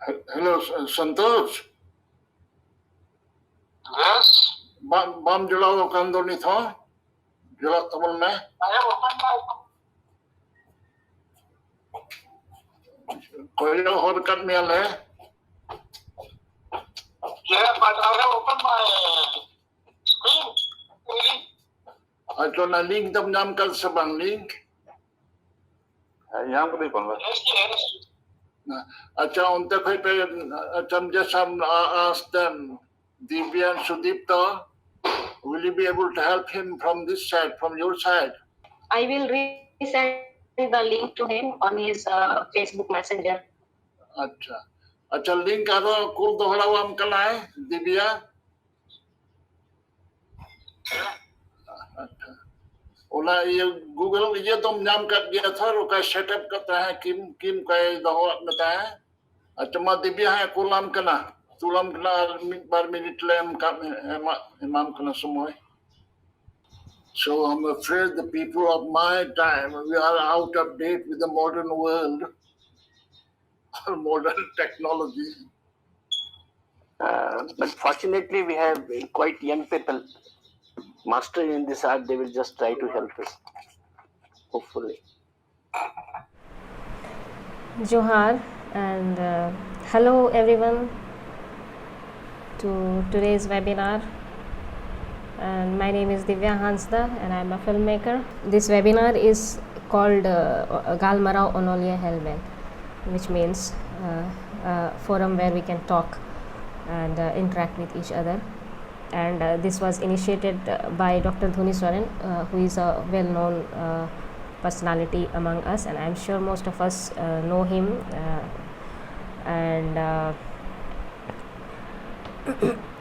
Hello, Santosh. Yes, Bam jalaw kando ni tho. Jala tabal me. I have opened my Koyo hor kat me ale. but I have opened my screen. Really? Ato na link tam nam kal sabang link. यहाँ को नहीं पढ़ रहा Yes, yes. Acha unta koi pe acham jasam ask them. Divya and Sudipta, will you be able to help him from this side, from your side? I will resend the link to him on his Facebook Messenger. अच्छा अच्छा link आरो कुल दोहराव हम कल आए दिव्या अच्छा ओला ये गूगल ये तुम नाम कर दिया था रुका सेटअप करता है किम का दोहरा बताया अच्छा मा दिव्या है कुलाम कना तुलम कना बार मिनट ले हम का इमाम कना समय. So I'm afraid the people of my time, we are out of date with the modern world, modern technology. But fortunately, we have quite young people mastered in this art. They will just try to help us, hopefully. Johar and hello everyone to today's webinar. And my name is Divya Hansda and I am a filmmaker. This webinar is called Galmarao, Onoliạ, Helmel, which means a forum where we can talk and interact with each other. And this was initiated by Dr. Dhoni Soren, who is a well-known personality among us, and I'm sure most of us know him.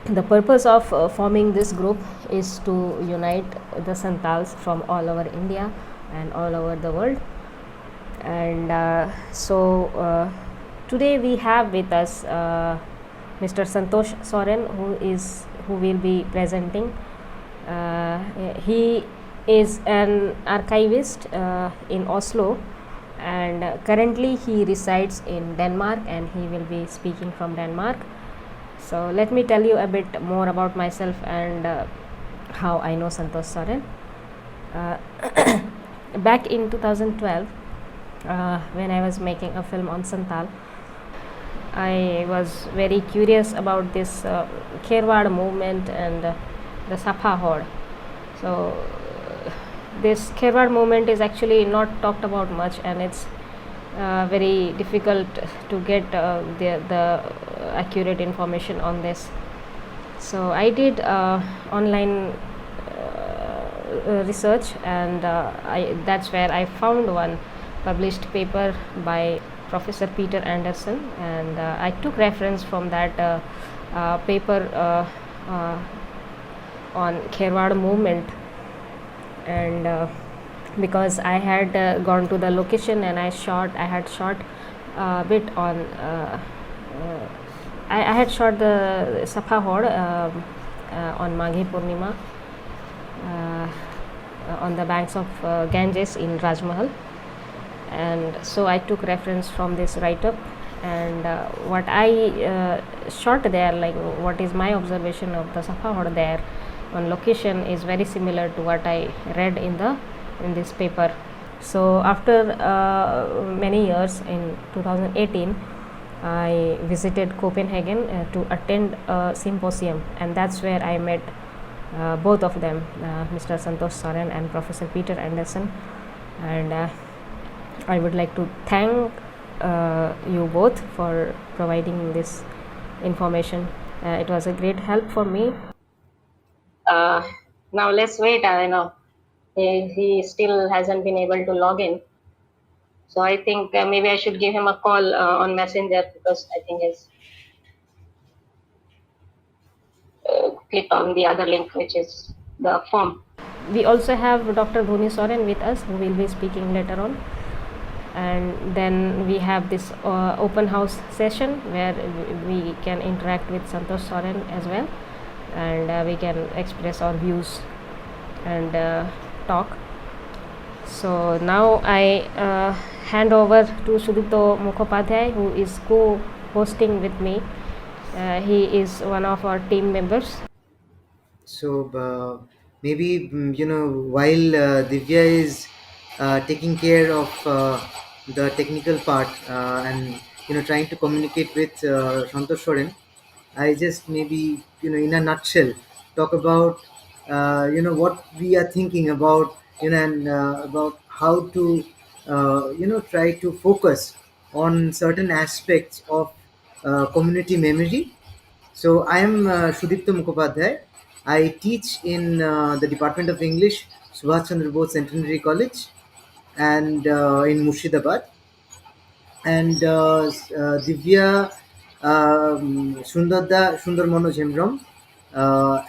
The purpose of forming this group is to unite the Santals from all over India and all over the world. And so today we have with us Mr. Santosh Soren, who will be presenting. He is an archivist in Oslo, and currently he resides in Denmark, and he will be speaking from Denmark. So let me tell you a bit more about myself and how I know Santosh Soren. Back in 2012, when I was making a film on Santal, I was very curious about this Kherwad movement and the Safa horde. So this Kherwad movement is actually not talked about much, and it's very difficult to get the accurate information on this. So I did online research, and that's where I found one published paper by Professor Peter Anderson, and I took reference from that paper on Kherwad movement. And because I had gone to the location and I had shot a bit on I had shot the Safa horde on Maghe Purnima on the banks of Ganges in Rajmahal, and so I took reference from this write-up, and what I shot there, like what is my observation of the Safa horde there on location, is very similar to what I read in this paper. So after many years, in 2018, I visited Copenhagen to attend a symposium, and that's where I met both of them, Mr. Santosh Soren and Professor Peter Anderson. And I would like to thank you both for providing this information. It was a great help for me. Now let's wait. I know he still hasn't been able to log in, so I think maybe I should give him a call on Messenger, because I think he's clicked on the other link, which is the form. We also have Dr. Dhoni Soren with us, who will be speaking later on. And then we have this open house session where we can interact with Santosh Soren as well, and we can express our views and talk. So now I hand over to Sudipto Mukhopadhyay, who is hosting with me. He is one of our team members. So maybe while Divya is taking care of the technical part and trying to communicate with Santosh Soren, I just maybe in a nutshell talk about what we are thinking about, and about how to try to focus on certain aspects of community memory. So I am Shudipta Mukhopadhyay. I teach in the Department of English, Subhash Chandra Bose Centenary College, and in Murshidabad. And Divya, Sundar Manoj Hemram,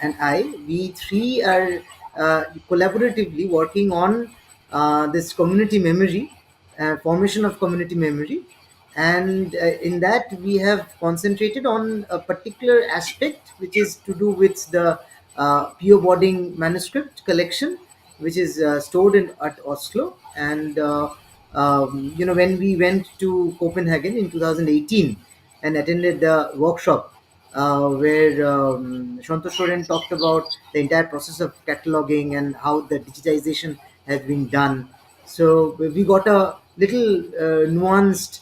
and we three are collaboratively working on this community memory, formation of community memory. And in that, we have concentrated on a particular aspect which is to do with the PO boarding manuscript collection, which is stored at Oslo. And when we went to Copenhagen in 2018 and attended the workshop where Santosh Soren talked about the entire process of cataloging and how the digitization has been done. So we got a little nuanced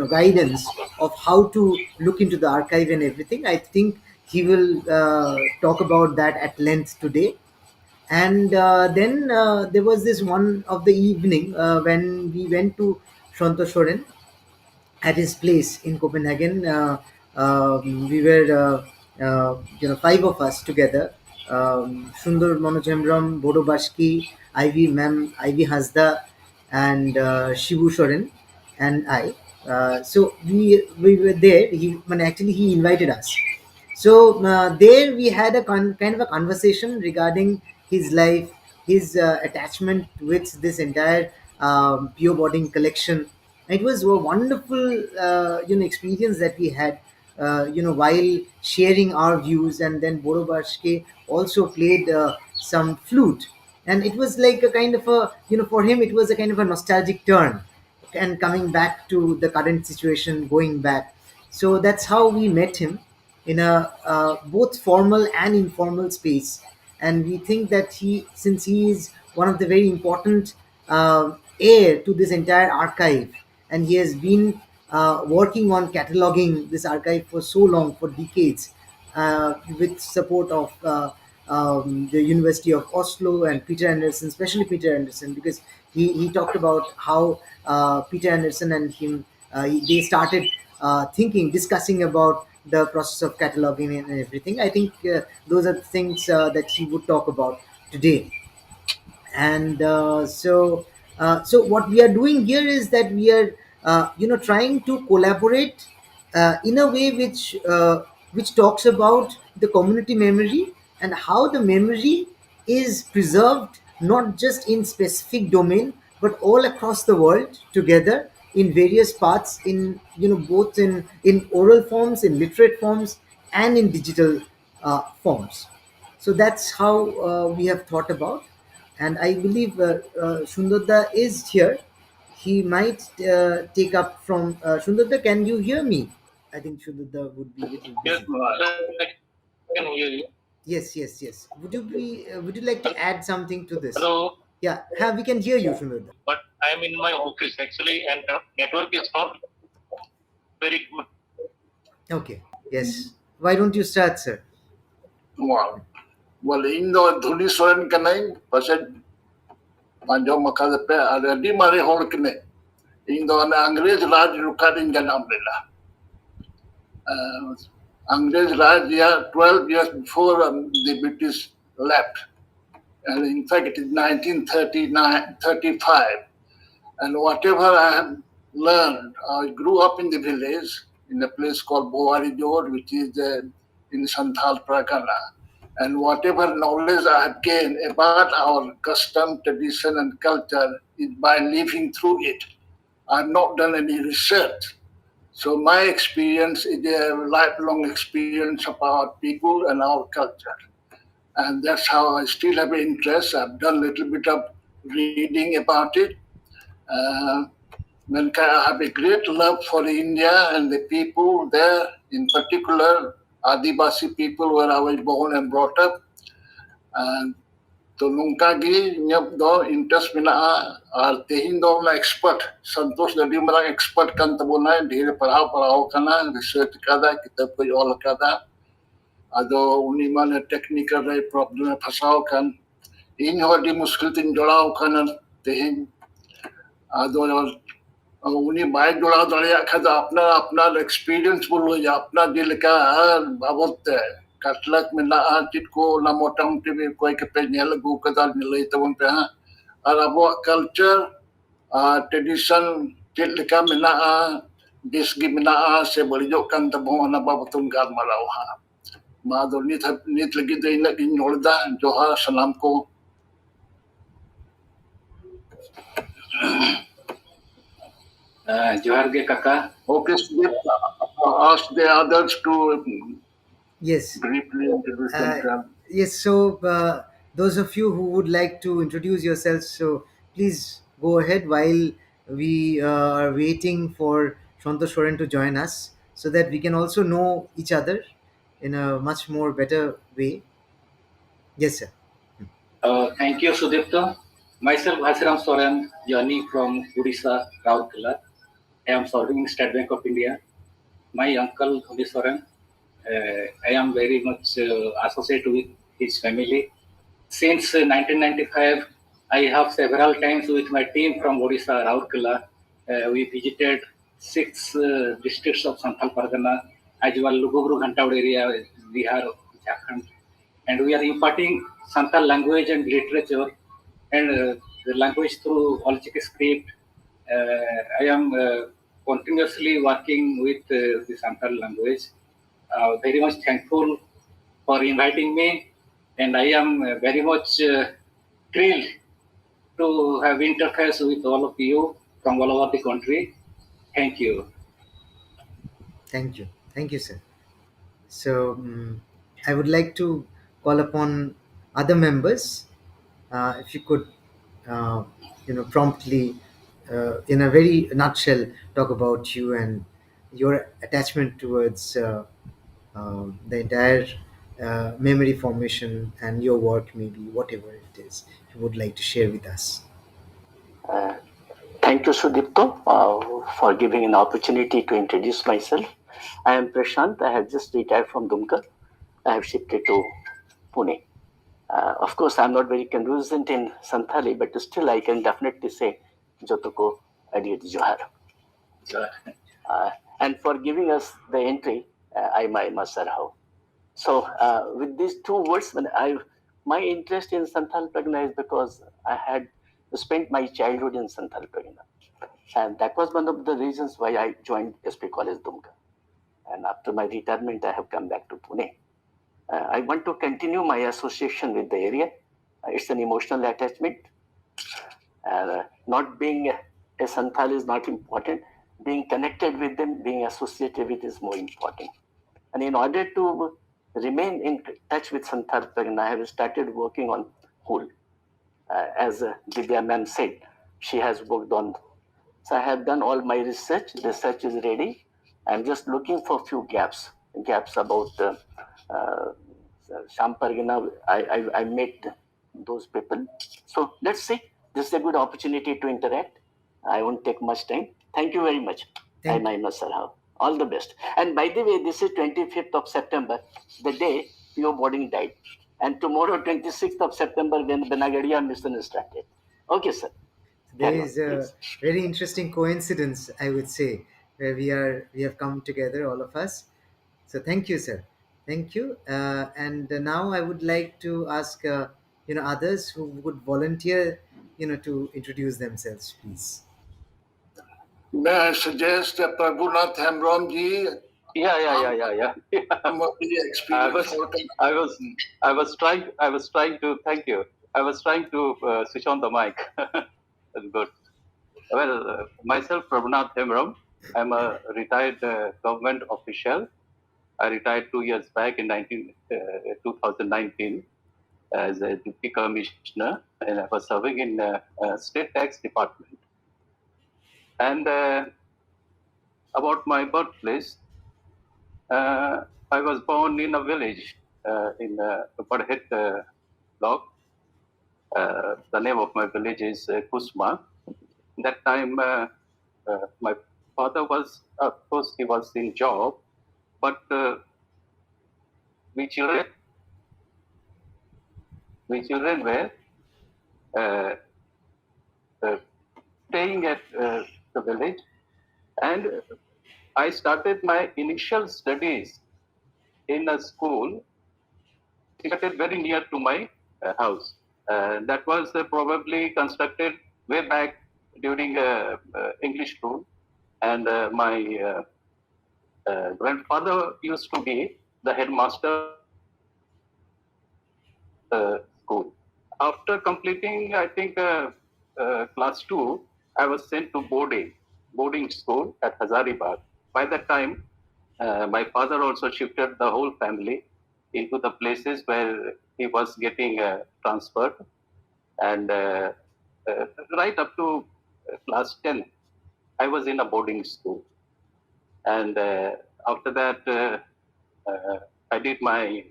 guidance of how to look into the archive and everything. I think he will talk about that at length today. And then there was this one of the evening when we went to Santosh Soren at his place in Copenhagen. We were, five of us together: Sundar Manojemram, Bodo Bashki, Ivy Mem, Ivy Hasda, and Shivu Soren, and I. So we were there. Actually, he invited us. So there we had a kind of a conversation regarding his life, his attachment with this entire PO boarding collection. It was a wonderful experience that we had while sharing our views. And then Bodo Bashke also played some flute, and it was like a kind of a, for him it was a kind of a nostalgic turn, and coming back to the current situation, going back. So that's how we met him, in a both formal and informal space. And we think that since he is one of the very important heir to this entire archive, and he has been working on cataloging this archive for so long, for decades, with support of the University of Oslo and Peter Anderson, especially Peter Anderson, because he talked about how Peter Anderson and him, they started discussing about the process of cataloging and everything. I think those are the things that he would talk about today. And so what we are doing here is that we are trying to collaborate in a way which talks about the community memory, and how the memory is preserved not just in specific domain, but all across the world together in various parts, in both in oral forms, in literate forms, and in digital forms. So that's how we have thought about. And I believe Sundarda is here. He might take up from Sundarda. Can you hear me? I think Sundarda would be a little Yes, busy. I can hear you. Yes. Would you like to add something to this? Hello, Yeah, we can hear you, Sundarda. but I am in my office actually, and the network is not very good. Okay. Yes. Why don't you start, sir? Well, ᱤᱧ ᱫᱚ ᱫᱷᱩᱱᱤ ᱥᱚᱨᱮᱱ ᱠᱟᱹᱱᱟᱹᱧ, ᱯᱟᱥᱮᱡ ᱟᱸᱡᱚᱢ ᱟᱠᱟᱫᱟ ᱯᱮ, ᱟᱨ ᱟᱹᱰᱤ ᱢᱟᱨᱮ ᱦᱚᱲ ᱠᱟᱹᱱᱟᱹᱧ. ᱤᱧ ᱫᱚ ᱚᱱᱟ ᱤᱝᱨᱮᱡᱽ ᱨᱟᱡᱽ ᱡᱚᱠᱷᱟᱱᱤᱧ ᱡᱟᱱᱟᱢ ᱞᱮᱱᱟ. Angrez Raj, 12 years before the British left. And in fact, it is 1935. And whatever I have learned, I grew up in the village in a place called Bowari Jod, which is in Santhal Prakana. And whatever knowledge I have gained about our custom, tradition, and culture is by living through it. I have not done any research. So my experience is a lifelong experience of our people and our culture. And that's how I still have an interest. I've done a little bit of reading about it. Mankind, I have a great love for India and the people there, in particular Adivasi people where I was born and brought up. And to nungka gi nyap do interest menaa ar tehin do na expert Santosh jadi marang expert kan tabunai dhir parhau kana research kada kitab ko ol kada ado uni mana technical ray problem phasao kan in hodi muskil tin jolao kan tehin ado uni bai jolao daria kada apna experience bolo ya apna dil ka babot katlak menaa tit ko na motang tibi koi ke pe nyel gu kada nilai tabun pe ha ar abo culture tradition tit leka menaa disgi menaa se balijo kan tabung ana babutun Galmarao ha ma do nit lagi dai nak inolda johar salam ko. Johar ge kaka. Okay, so ask the others to Yes. briefly introduce themselves. Yes, so those of you who would like to introduce yourselves, so please go ahead while we are waiting for Shantosh Soren to join us so that we can also know each other in a much more better way. Yes, sir. Thank you, Sudipta. Myself, Hasiram Soren, journey from Odisha, Raurkela. I am serving in State Bank of India. My uncle, Dhoni Soren, I am very much associated with his family. Since 1995, I have several times with my team from Odisha, Raurkela. We visited 6 districts of Santhal Pargana, as well as Lugubru Ghantaud area, Bihar, Jharkhand. And we are imparting Santhal language and literature and the language through Olchik script. I am continuously working with the Santhal language. Very much thankful for inviting me, and I am very much thrilled to have interface with all of you from all over the country. Thank you. Thank you. Thank you, sir. So I would like to call upon other members, if you could, uh, promptly, in a very nutshell, talk about you and your attachment towards the entire memory formation and your work, maybe whatever it is you would like to share with us. Uh, Thank you, Sudipto, for giving an opportunity to introduce myself. I am Prashant. I have just retired from Dumka. I have shifted to Pune. Of course, I'm not very conversant in Santhali, but still I can definitely say Jotoko Adiet Johar. And for giving us the entry, I must sarhau. So with these two words, my interest in Santhal Pragna is because I had spent my childhood in Santhal Pragna. And that was one of the reasons why I joined SP College Dumka. And after my retirement, I have come back to Pune. I want to continue my association with the area. It's an emotional attachment. Not being a Santhal is not important. Being connected with them, being associated with is more important. And in order to remain in touch with Santhal Pragna, I have started working on Hul. As Divya ma'am said, she has worked on. So I have done all my research. Research is ready. I'm just looking for few gaps about Sham Pargana. I met those people. So let's see. This is a good opportunity to interact. I won't take much time. Thank you very much. Thank I must sarhau. All the best. And by the way, this is 25th of September, the day P.O. Boarding died. And tomorrow, 26th of September, when Benagadia mission started. Okay, sir. There Carry on, is a please. very interesting coincidence, I would say, where we have come together, all of us. So thank you, sir. Thank you. And now I would like to ask, others who would volunteer, to introduce themselves, please. May I suggest that Prabhunath Hemramji Yeah. the experience. I was trying to, thank you. I was trying to switch on the mic. That's good. Well, myself, Prabhunath Hemram, I'm a retired government official. I retired 2 years back in 2019 as a deputy commissioner, and I was serving in state tax department. And about my birthplace, I was born in a village in Badhet block. The name of my village is Kusma. That time, my father was, of course, he was in job, but we children were uh, staying at the village, and I started my initial studies in a school situated very near to my house. That was probably constructed way back during English school, and my grandfather used to be the headmaster school. After completing, I think, class 2, I was sent to boarding school at Hazaribagh. By that time, my father also shifted the whole family into the places where he was getting transferred. And right up to class 10, I was in a boarding school. And after that, I did my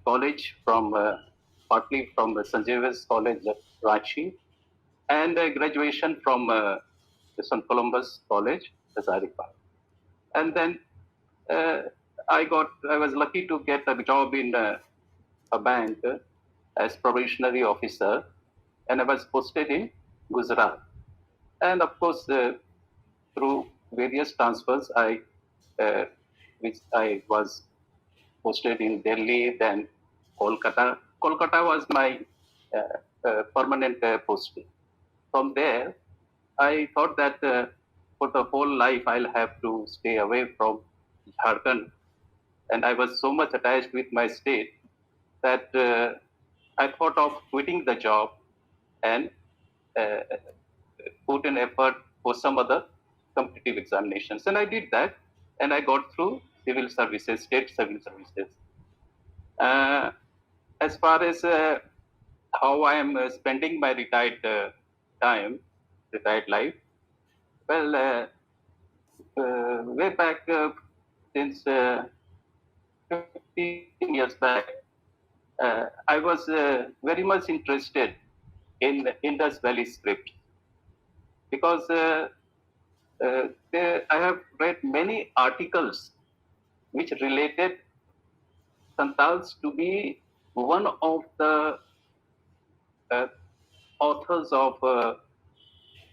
college from partly from St. Xavier's College at Ranchi, and graduation from St. Columbus College, Hazaribagh. And then I was lucky to get a job in a bank as probationary officer, and I was posted in Gujarat. And of course, through various transfers, which I was posted in Delhi, then Kolkata. Kolkata was my permanent posting. From there, I thought that for the whole life I'll have to stay away from Jharkhand. And I was so much attached with my state that I thought of quitting the job and put in effort for some other competitive examinations. And I did that, and I got through civil services, state civil services. As far as how I am spending my retired life, well, way back since 15 years back, I was very much interested in the Indus Valley script because I have read many articles which related Santals to be one of the authors of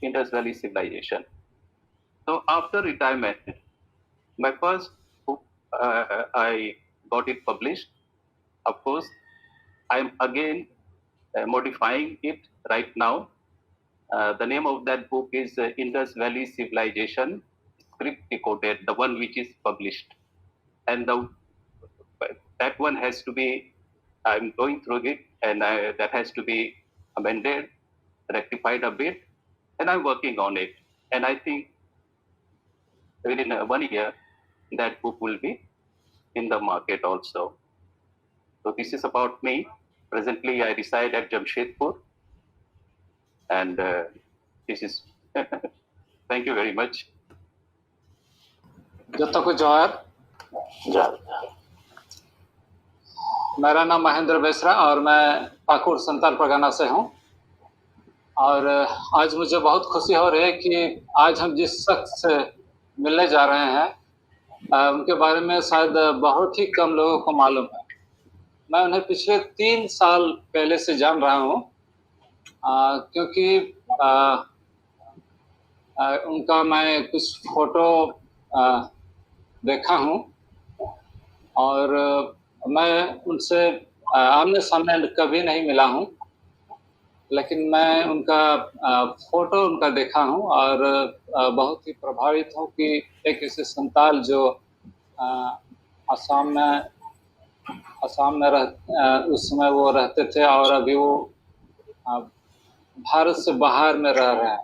Indus Valley civilization. So after retirement, my first book, I got it published. Of course, I'm again modifying it right now. The name of that book is Indus Valley Civilization, Script Decoded, the one which is published. And that one has to be, I'm going through it, and that has to be amended, rectified a bit, and I'm working on it. And I think within 1 year, that book will be in the market also. So this is about me. Presently, I reside at Jamshedpur, and this is. Thank you very much. जतो को जोहार। मेरा नाम महेंद्र बेसरा और मैं पाकुड़ संताल परगना से हूँ। और आज मुझे बहुत खुशी हो रही है कि आज हम जिस शख्स से मिलने जा रहे हैं उनके बारे में शायद बहुत ही कम लोगों को मालूम है। मैं उन्हें पिछले 3 साल पहले से जान रहा हूँ क्योंकि उनका मैं कुछ फोटो देखा हूँ और मैं उनसे आमने सामने कभी नहीं मिला हूँ, लेकिन मैं उनका फोटो उनका देखा हूँ और बहुत ही प्रभावित हूँ कि एक ऐसे संताल जो असम में उस समय वो रहते थे और अभी वो भारत से बाहर में रह रहे हैं।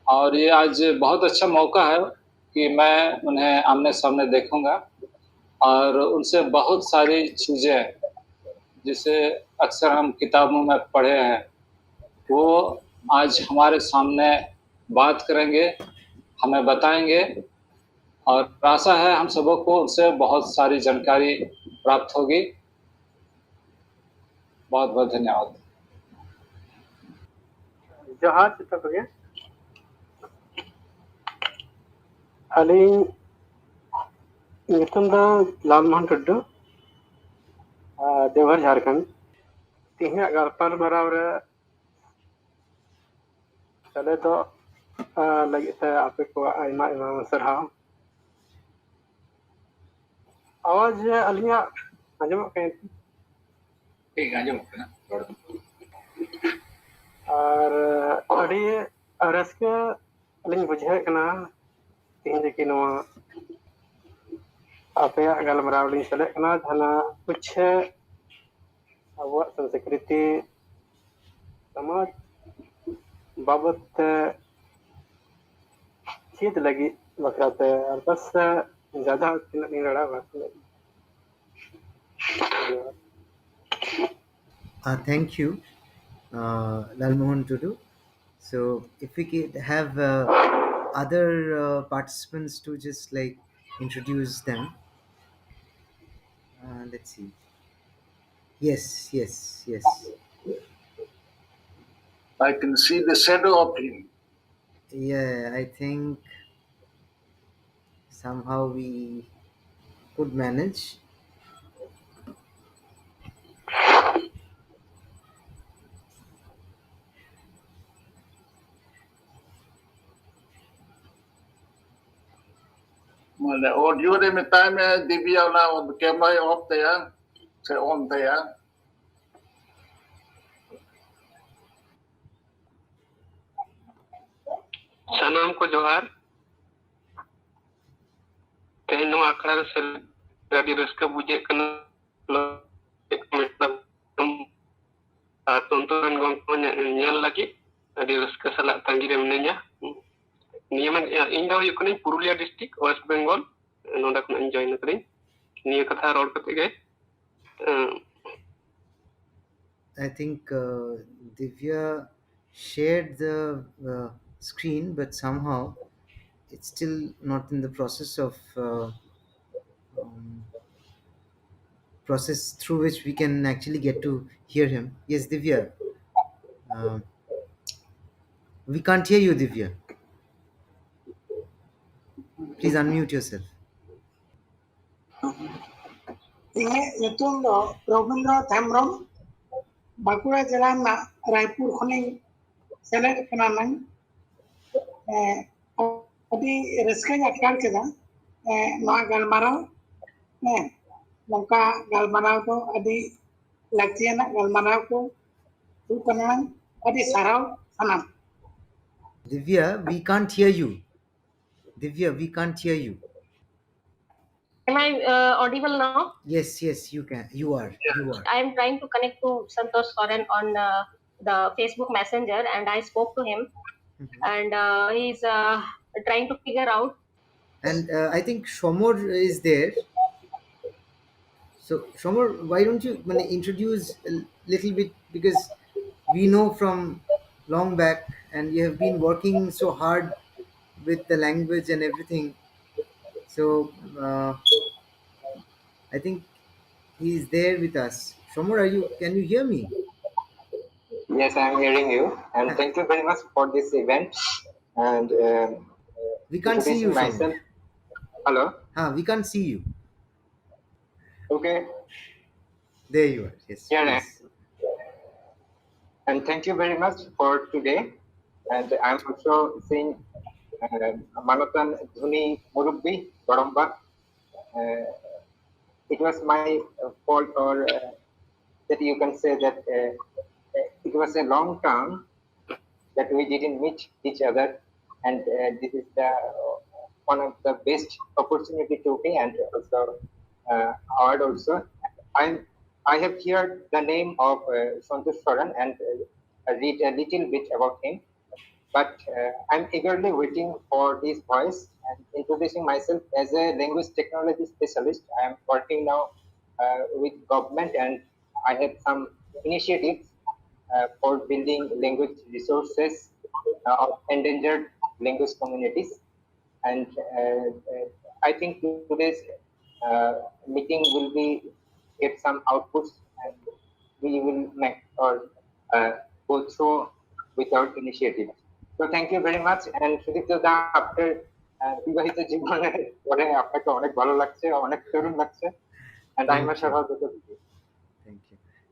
और ये आज बहुत अच्छा मौका है कि मैं उन्हें आमने सामने देखूंगा और उनसे बहुत सारी चीज़ें जिसे अक्सर हम किताबों में पढ़े हैं वो आज हमारे सामने बात करेंगे, हमें बताएंगे और आशा है हम सबों को उनसे बहुत सारी जानकारी प्राप्त होगी। बहुत बहुत धन्यवाद। जोहार जतो Koge aling nyutum da lalmohon tuddu Deoghar Jharkhand तिहिया गालपाल मराव रे चले तो लगे ते आपे को आयमा आयमा सरहाव आवाज अलिया आंजमक कहीं ठीक आंजमक कना रोड और अड़ी रस्के अलिंग बुझे कना तिहिन कि नवा आपे गालमराव लिंग चले कना धना कुछ अबुआ संस्कृति समाज बाबत चीज लगी बकराते और बस ज्यादा नहीं लड़ा बात Thank you, Lalmohan Tudu. So, if we could have other participants to just like introduce them. Let's see. Yes, yes, yes. I can see the shadow of him. Yeah, I think somehow we could manage. माने audio रे मिताय में दिव्या ना camera off तया से on तया सनाम को जोहार तेहन नो आखड़ा से गाड़ी रस्का बुझे कना एक मतलब tontonan gongko nyel lagi di rasa salah tanggi re menanya niya man ᱤᱧ ᱫᱚ ᱦᱩᱭᱩᱜ ᱠᱟᱹᱱᱟᱹᱧ ᱯᱩᱨᱩᱞᱤᱭᱟ ᱰᱤᱥᱴᱨᱤᱠᱴ ᱳᱭᱮᱥᱴ ᱵᱮᱝᱜᱚᱞ ᱱᱚᱰᱮ ᱠᱷᱚᱱᱟᱜ ᱤᱧ ᱡᱚᱭᱮᱱ ᱟᱠᱟᱫᱟᱹᱧ ᱱᱤᱭᱟᱹ ᱠᱟᱛᱷᱟ ᱨᱚᱲ ᱠᱟᱛᱮ ᱜᱮ I think Divya shared the screen, but somehow it's still not in the process of process through which we can actually get to hear him. Yes, Divya. We can't hear you, Divya. Please unmute yourself. ᱤᱧᱟᱹᱜ ᱧᱩᱛᱩᱢ ᱫᱚ ᱨᱚᱵᱤᱱᱫᱨᱚ ᱦᱮᱢᱵᱨᱚᱢ ᱵᱟᱸᱠᱩᱲᱟ ᱡᱮᱞᱟ ᱨᱮᱱᱟᱜ ᱨᱟᱭᱯᱩᱨ ᱠᱷᱚᱱᱤᱧ ᱥᱮᱞᱮᱫ ᱠᱟᱱᱟ ᱱᱟᱝ ᱟᱹᱰᱤ ᱨᱟᱹᱥᱠᱟᱹᱧ ᱟᱴᱠᱟᱨ ᱠᱮᱫᱟ ᱱᱚᱣᱟ ᱜᱟᱞᱢᱟᱨᱟᱣ ᱱᱚᱝᱠᱟ ᱜᱟᱞᱢᱟᱨᱟᱣ ᱫᱚ ᱟᱹᱰᱤ ᱞᱟᱹᱠᱛᱤᱭᱟᱱᱟᱜ ᱜᱟᱞᱢᱟᱨᱟᱣ ᱠᱚ ᱦᱩᱭᱩᱜ ᱠᱟᱱᱟ ᱟᱹᱰि ᱥᱟᱨᱦᱟᱣ ᱥᱟᱱᱟᱢ Divya, we can't hear you. Divya, we can't hear you. Am I audible now? Yes, yes, you can. You are. You are. I am trying to connect to Santosh Soren on the Facebook Messenger, and I spoke to him, and he's trying to figure out. And I think Shomor is there. So, Shomor, why don't you introduce a little bit, because we know from long back, and you have been working so hard with the language and everything. So, I think he is there with us. Shomor, can you hear me? Yes, I am hearing you, and thank you very much for this event. And we can't see you, myself. Hello. We can't see you. Okay. There you are. Yes. Yes. And thank you very much for today. And I'm also seeing Manotan Dhuni Murubbi Baramba. It was my fault, or that you can say that it was a long time that we didn't meet each other, and this is the one of the best opportunity to me, and also award also. I have heard the name of Santosh Soren and read a little bit about him, but I'm eagerly waiting for his voice and introducing myself as a language technology specialist. I am working now with government, and I have some initiatives for building language resources of endangered language communities. And I think today's meeting will be get some outputs, and we will make or go through with our initiative. So thank you very much. And Sudipta দা, আপনার বিবাহিত জীবনের পরে আপনাকে অনেক ভালো লাগছে, অনেক তরুণ লাগছে, and I'm a স্বভাবগত দিদি।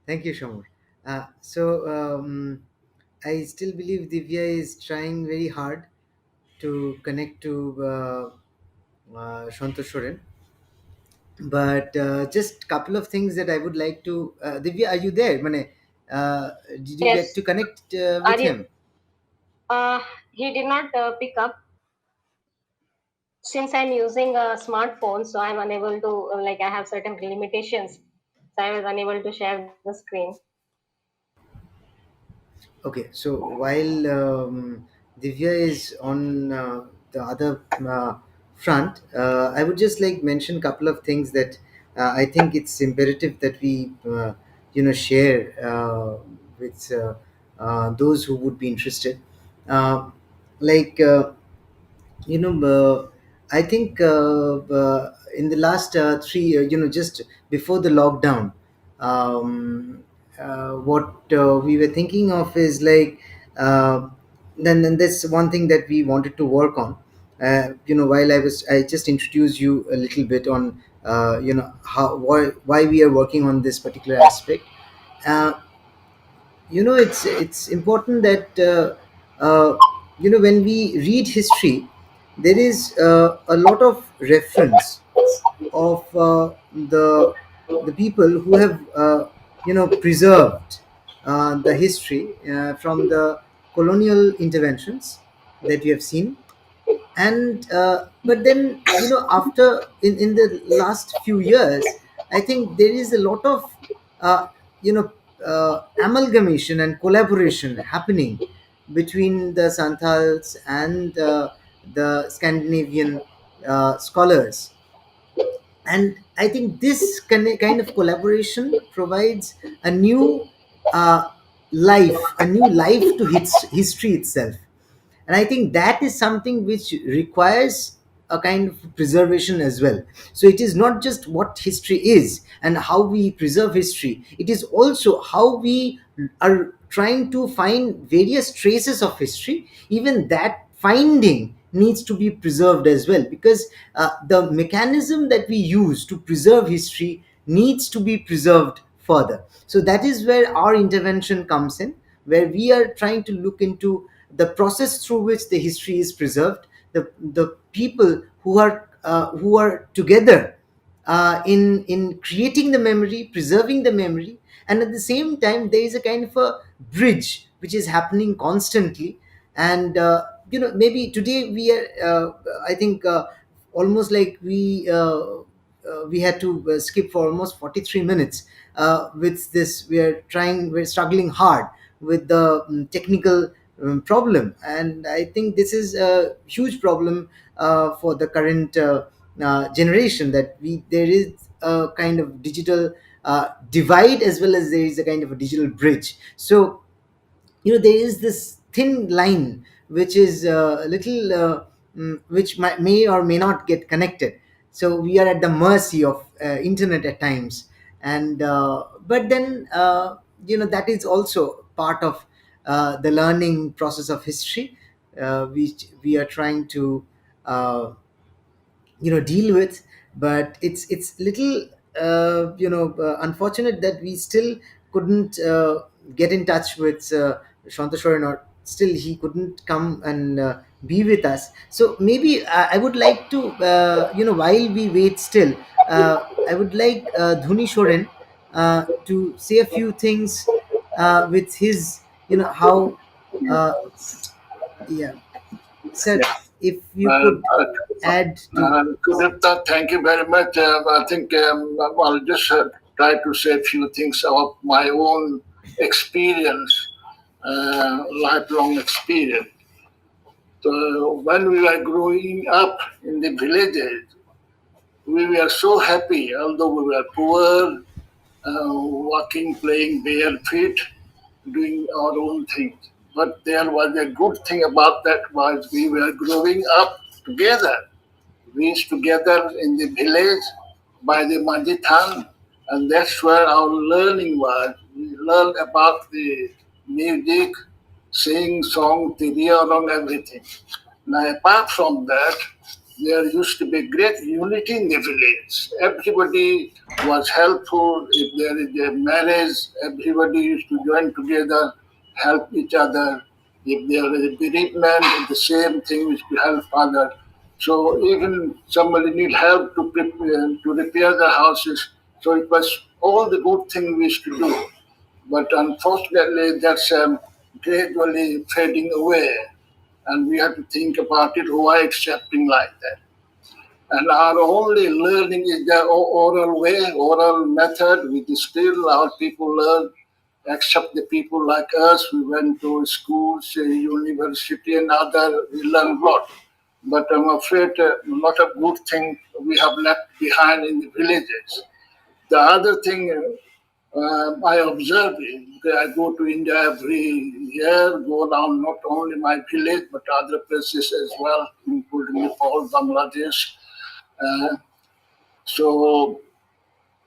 Thank you, Shamur. I still believe Divya is trying very hard to connect to Santosh Soren. But just couple of things that I would like to. Divya, are you there? Mane, did you Yes. get to connect with him? He did not pick up. Since I'm using a smartphone, so I'm unable to, I have certain limitations. So I was unable to share the screen. Okay, so while Divya is on the other front, I would just like mention a couple of things that I think it's imperative that we share with those who would be interested. Like I think in the last 3 years, just before the lockdown, what we were thinking of is like then that's one thing that we wanted to work on. While I just introduced you a little bit on how why we are working on this particular aspect. uh, it's important that when we read history, there is a lot of reference of the people who have preserved the history from the colonial interventions that we have seen. And but then after in the last few years, I think there is a lot of uh, you know amalgamation and collaboration happening between the Santals and the Scandinavian scholars. And I think this kind of collaboration provides a new uh, life to history itself. And I think that is something which requires a kind of preservation as well. So it is not just what history is and how we preserve history, it is also how we are trying to find various traces of history. Even that finding needs to be preserved as well, because the mechanism that we use to preserve history needs to be preserved further. So that is where our intervention comes in, where we are trying to look into the process through which the history is preserved, the people who are together in creating the memory, preserving the memory. And at the same time, there is a kind of a bridge which is happening constantly. And maybe today we are I think almost like we had to skip for almost 43 minutes with this. We're struggling hard with the technical problem, and I think this is a huge problem for the current generation, that there is a kind of digital divide, as well as there is a kind of a digital bridge. So there is this thin line which is a little which may or may not get connected. So we are at the mercy of internet at times. And but then that is also part of the learning process of history, which we are trying to deal with. But it's little unfortunate that we still couldn't get in touch with Shantashoran, or still he couldn't come and be with us. So maybe I would like to while we wait still, I would like Dhuni Shoren to say a few things with his how uh, yeah, sir, if you could add to. Sudipta, thank you very much. I think I'll just try to say a few things of my own experience, lifelong experience. So when we were growing up in the villages, we were so happy, although we were poor, walking, playing bare feet, doing our own things. But there was a good thing about that was we were growing up together. We used together in the village by the Majithan, and that's where our learning was. We learned about the music, sing, song, Tiriya, everything. Now, apart from that, there used to be great unity in the village. Everybody was helpful. If there is a marriage, everybody used to join together, help each other. If there is a bereavement, it's the same thing, we used to help others. So even somebody need help to to repair their houses. So it was all the good thing we used to do. But unfortunately, that's gradually fading away, and we have to think about it. Why it's happening like that? And our only learning is the oral way, oral method. We still our people learn, except the people like us. We went to schools, university, and other. We learn a lot. But I'm afraid a lot of good things we have left behind in the villages. The other thing I observe is I go to India every year, go down not only my village but other places as well, including Nepal, Bangladesh. Uh, so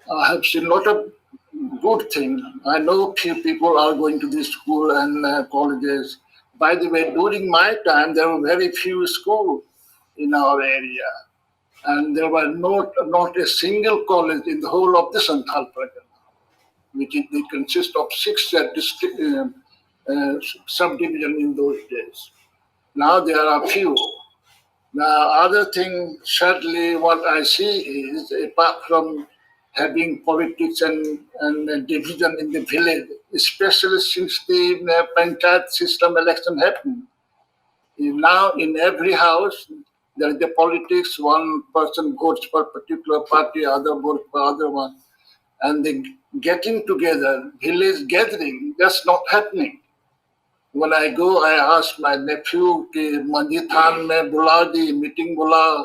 I have seen a lot of good things. I know few people are going to this school and colleges. By the way, during my time, there were very few schools in our area, and there was not a single college in the whole of the Santhal Pargana, which they consist of six district subdivision in those days. Now there are few. Now, other thing, sadly, what I see is apart from having politics and division in the village, especially since the panchayat system election happened, now in every house there is a politics. One person votes for a particular party, other votes for other one, and the getting together, village gathering, that's not happening. When I go, I ask my nephew कि मंजी थान में बुला दी meeting बुला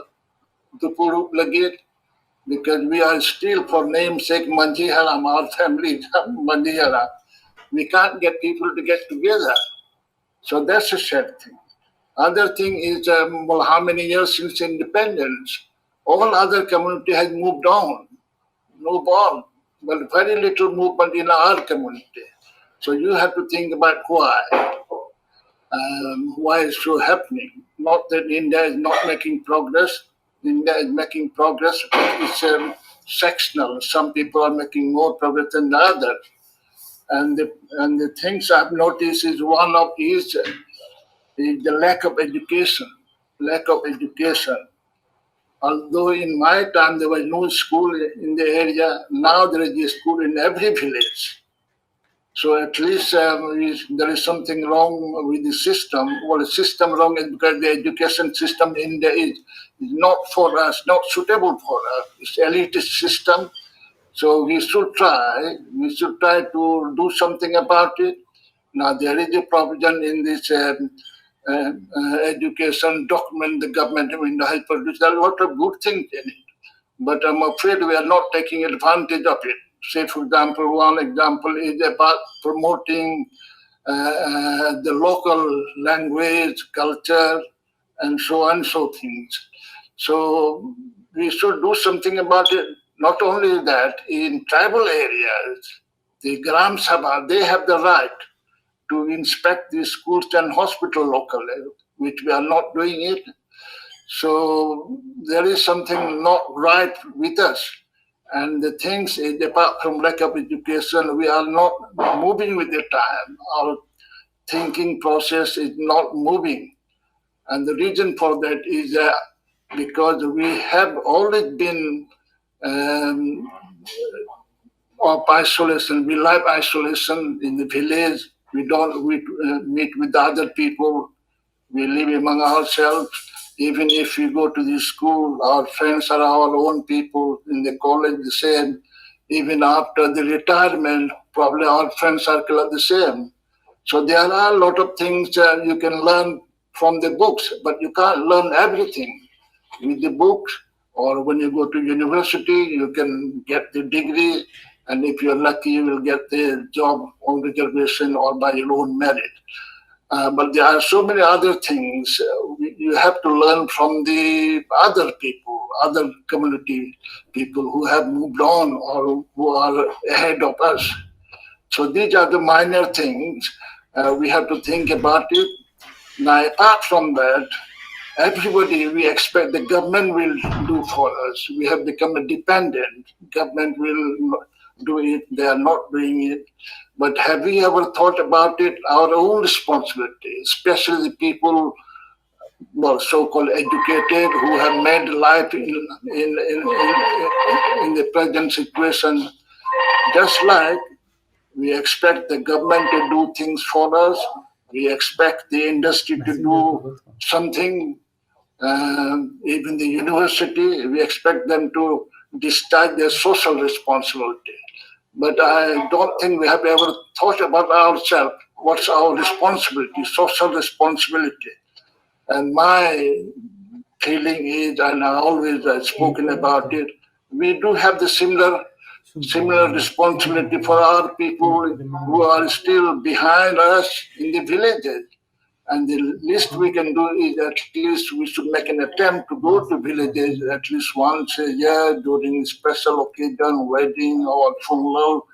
दोपहर लगे, because we are still for namesake Manji Haram, our family Manji Haram. We can't get people to get together. So that's a sad thing. Other thing is, well, how many years since independence, all other community has moved on, moved on, but very little movement in our community. So you have to think about why it's so happening. Not that India is not making progress. India is making progress, but it's sectional. Some people are making more progress than the others. And the things I've noticed is one of is the lack of education. Lack of education. Although in my time there was no school in the area, now there is a school in every village. So at least there is something wrong with the system. Well, the system wrong is because the education system in India is not for us, not suitable for us. It's elitist system. So we should try. We should try to do something about it. Now there is a provision in this education document the government of India has produced. There are a lot of good things in it, but I'm afraid we are not taking advantage of it. Say, for example, one example is about promoting the local language, culture, and so on, so things. So we should do something about it. Not only that, in tribal areas, the Gram Sabha, they have the right to inspect the schools and hospital locally, which we are not doing it. So there is something not right with us. And the things, apart from lack of education, we are not moving with the time. Our thinking process is not moving. And the reason for that is because we have always been of isolation. We live isolation in the village. We don't meet with other people. We live among ourselves. Even if we go to the school, our friends are our own people. In the college, the same. Even after the retirement, probably our friend circle are the same. So there are a lot of things you can learn from the books, but you can't learn everything with the books. Or when you go to university, you can get the degree, and if you're lucky, you will get the job on reservation or by your own merit. But there are so many other things you have to learn from the other people, other community people who have moved on or who are ahead of us. So these are the minor things we have to think about it. Now, apart from that, everybody, we expect the government will do for us. We have become a dependent. Government will do it. They are not doing it. But have we ever thought about it? Our own responsibility, especially the people, well, so-called educated, who have made life in the present situation, just like we expect the government to do things for us. We expect the industry to do something. Even the university, we expect them to discharge their social responsibility. But I don't think we have ever thought about ourselves. What's our responsibility, social responsibility? And my feeling is, and I always have spoken about it, we do have the similar responsibility for our people who are still behind us in the villages. And the least we can do is at least we should make an attempt to go to villages at least once a year during special occasion, wedding or funeral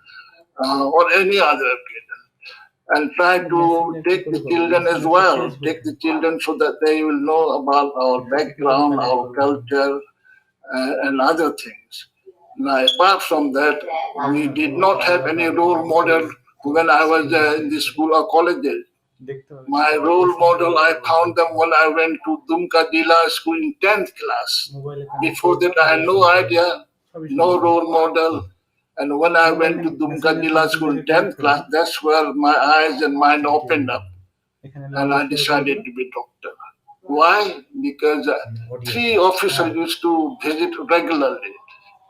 or any other occasion. And try to take the children as well, take the children so that they will know about our background, our culture, and other things. Now, apart from that, we did not have any role model when I was in the school or colleges. My role model, I found them when I went to Dumka Dila school in 10th class. Before that, I had no idea, no role model. And when I went to Dumka Dila school in 10th class, that's where my eyes and mind opened up. And I decided to be doctor. Why? Because 3 officers used to visit regularly.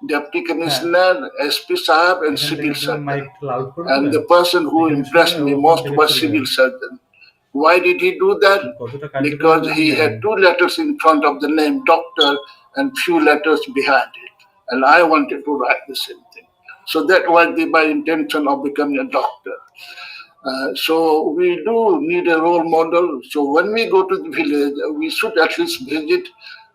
Deputy Commissioner, SP Sahab, and Civil Surgeon. And the person who impressed me most was Civil Surgeon. Why did he do that? Because he had 2 letters in front of the name doctor and few letters behind it. And I wanted to write the same thing. So that was my intention of becoming a doctor. So we do need a role model. So when we go to the village, we should at least visit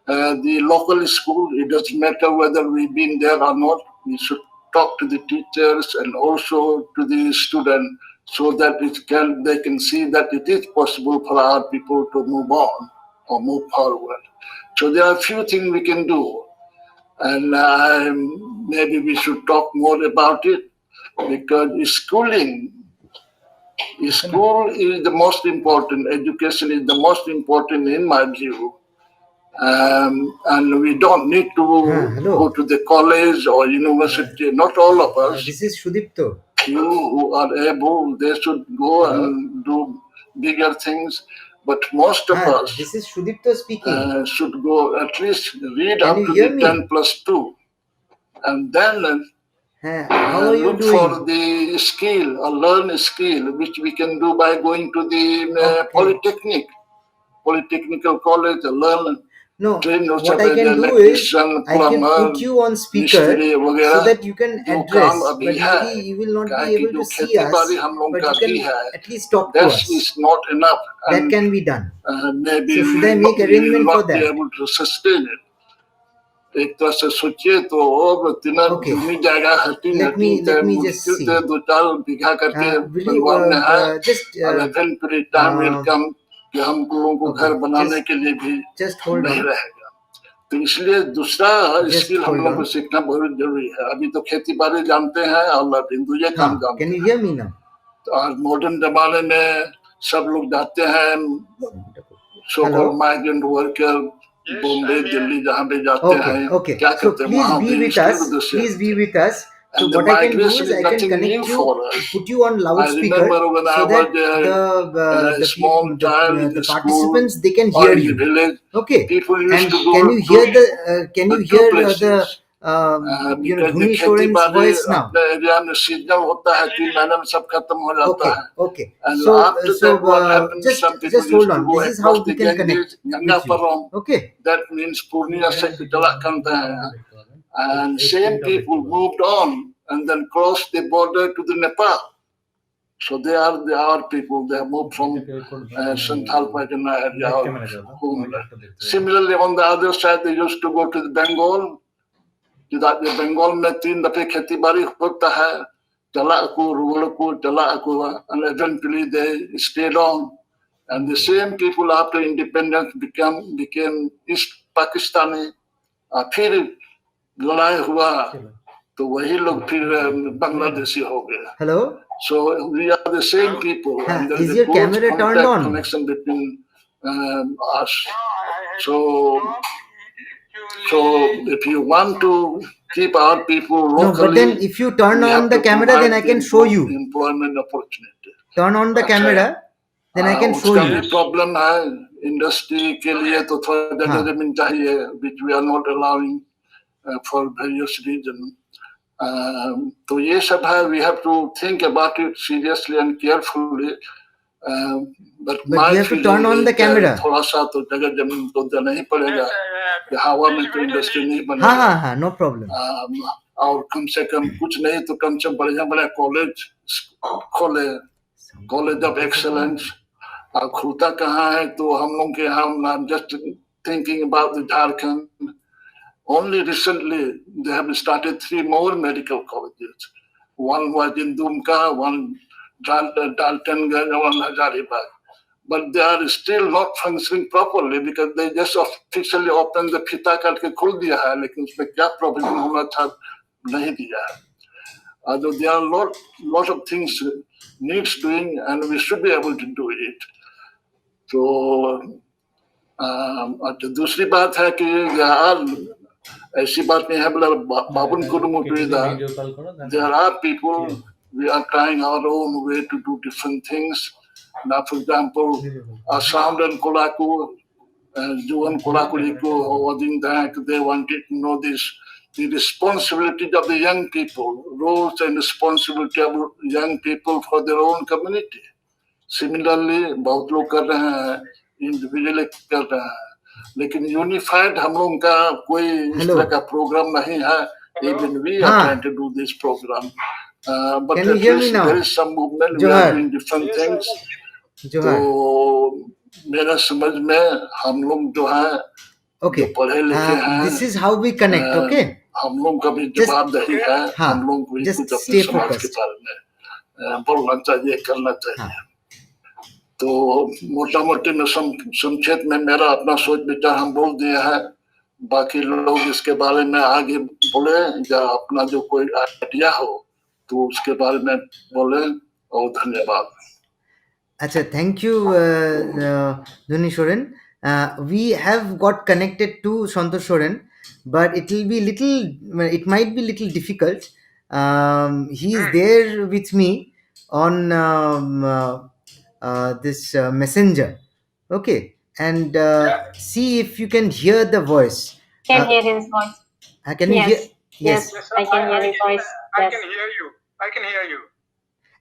the local school. It doesn't matter whether we've been there or not. We should talk to the teachers and also to the student so that they can see that it is possible for our people to move on or move forward. So there are a few things we can do. And maybe we should talk more about it because school is the most important. Education is the most important in my view. And we don't need to go to the college or university. Not all of us. This is Shudipto. Few who are able, they should go and do bigger things. But most of us This is Shudipto speaking. should go at least read Can up you to hear the me? 10+2. And then How are you look for doing? the skill or learn a skill which we can do by going to the polytechnical college, learn. No, train what yourself I as can an do is electrician, I can plumber, put you on speaker मिस्त्री so वगैरह that you can जो address, काम but अभी है, maybe you will not क्या be कि able जो to see खेती us, बाड़ी हम लोग but का you भी can है, at least talk to that us. is not enough, That and can be done. maybe So should we I make will arrangement for not be that? able to sustain it. एक तरह से सोचिए तो और तीन Okay. जमी जाएगा हटी Let me just मुश्किल see. से 2-4 बीघा करके Will you परिवार में है just और eventually time will come कि हम लोगों को okay, घर बनाने के लिए भी just hold नहीं on. रहेगा. तो इसलिए दूसरा Just स्किल हम hold लोग को on. सीखना बहुत जरूरी है. अभी तो खेती बाड़ी जानते हैं और हिंदू ये काम जानते Can हैं. you hear me now? तो आज मॉडर्न जमाने में सब लोग जाते हैं so called migrant worker Bombay Delhi जहाँ पे जाते हैं Okay. क्या So करते हैं please वहाँ be पे with us. Please be with us. So And the what I can do migration is is I can nothing new connect you, for us. put you on I loudspeaker remember when I so was that a small child in the the school participants they can or hear in the you. village. Okay. People used And to go can you hear can you to two hear places. the Because Dhuni the खेती Shoren's बाड़ी voice now? अपने area में seasonal होता है 3 महीने में सब खत्म हो जाता है. Okay. And So after that, what happens? Some people just hold used to on. go This is how across we the can Ganges, connect with you. Gangaparam. Okay. That means Purnia से चला करते हैं. And same people moved on and then crossed the border to the Nepal. So they are our people. They have moved from Santhal Pargana area. or Homeland. Similarly, on the other side, they used to go to the Bengal. That the Bengal में 3 दफे खेती बाड़ी होता है. चला को रुगल को चला को, and eventually they stayed on. And the same people after independence became East Pakistani. फिर लड़ाई हुआ तो वही लोग फिर बांग्लादेशी हो गए. Hello? So we are the same people, and there Is is your a close camera turned contact on? connection between us. So if you want to keep our people No, locally, but then if you turn we on have the to camera, then provide I can them show you. employment opportunity. Turn on the अच्छा, camera, then I can show उसका you. भी problem है. Industry के लिए तो थोड़ा जगह जमीन चाहिए, which we are not allowing for various reasons. तो ये सब है. We have to think about it seriously and carefully. But you my have to turn feeling on the is that camera. थोड़ा सा तो जगह जमीन तो देना ही पड़ेगा. कि हवा में तो इंडस्ट्री नहीं बनेगा. हाँ, no problem. और कम से कम कुछ नहीं तो कम से बढ़िया बढ़िया कॉलेज खोले, कॉलेज ऑफ एक्सेलेंस. खुलता कहाँ है तो हम लोग के यहाँ. I'm just thinking about the Jharkhand. Only recently they have started 3 more medical colleges. One was in Dumka, one Daltonganj, one Hazaribagh. But they are still not functioning properly because they just officially opened the फीता काट के खोल दिया है, लेकिन उसमें क्या provision होना था नहीं दिया है. Although there are lot of things needs doing, and we should be able to do it. तो दूसरी बात है कि यार ऐसी बात नहीं है. बोला बाबुन कुरुमुटुदा. There are people, we are trying our own way to do different things. Now, for example, Assam and Kolaku, Juan Kolakuriku, they wanted to know the responsibility of the young people, roles and responsibility of young people for their own community. Similarly, बहुत लोग कर रहे हैं, individually कर रहे हैं, लेकिन unified हम लोगों का कोई इस तरह का प्रोग्राम नहीं है. Even we are trying to do this program. But Can you at hear me least now? there is some movement. We Johar. are doing different things. Johar. तो मेरा समझ में हम लोग जो है Okay. जो पढ़े लिखे हैं, This is how we connect, okay? हम लोग का भी जवाबदेही है. हम लोग को भी just कुछ अपने stay समाज के focused. बारे में बोलना चाहिए, करना चाहिए. तो मोटा मोटी में संक्षेप में मेरा अपना सोच विचार हम बोल दिया है. बाकी लोग इसके बारे में आगे बोले या अपना जो कोई आइडिया हो तो उसके बारे में बोले. और धन्यवाद. Acha, thank you, Dhoni Soren. We have got connected to Santosh Soren, but it might be little difficult. He is there with me on this messenger. Okay, and see if you can hear the voice. Can hear his voice. Can you hear? Yes, I can hear his voice. I Yes. can hear you. I can hear you.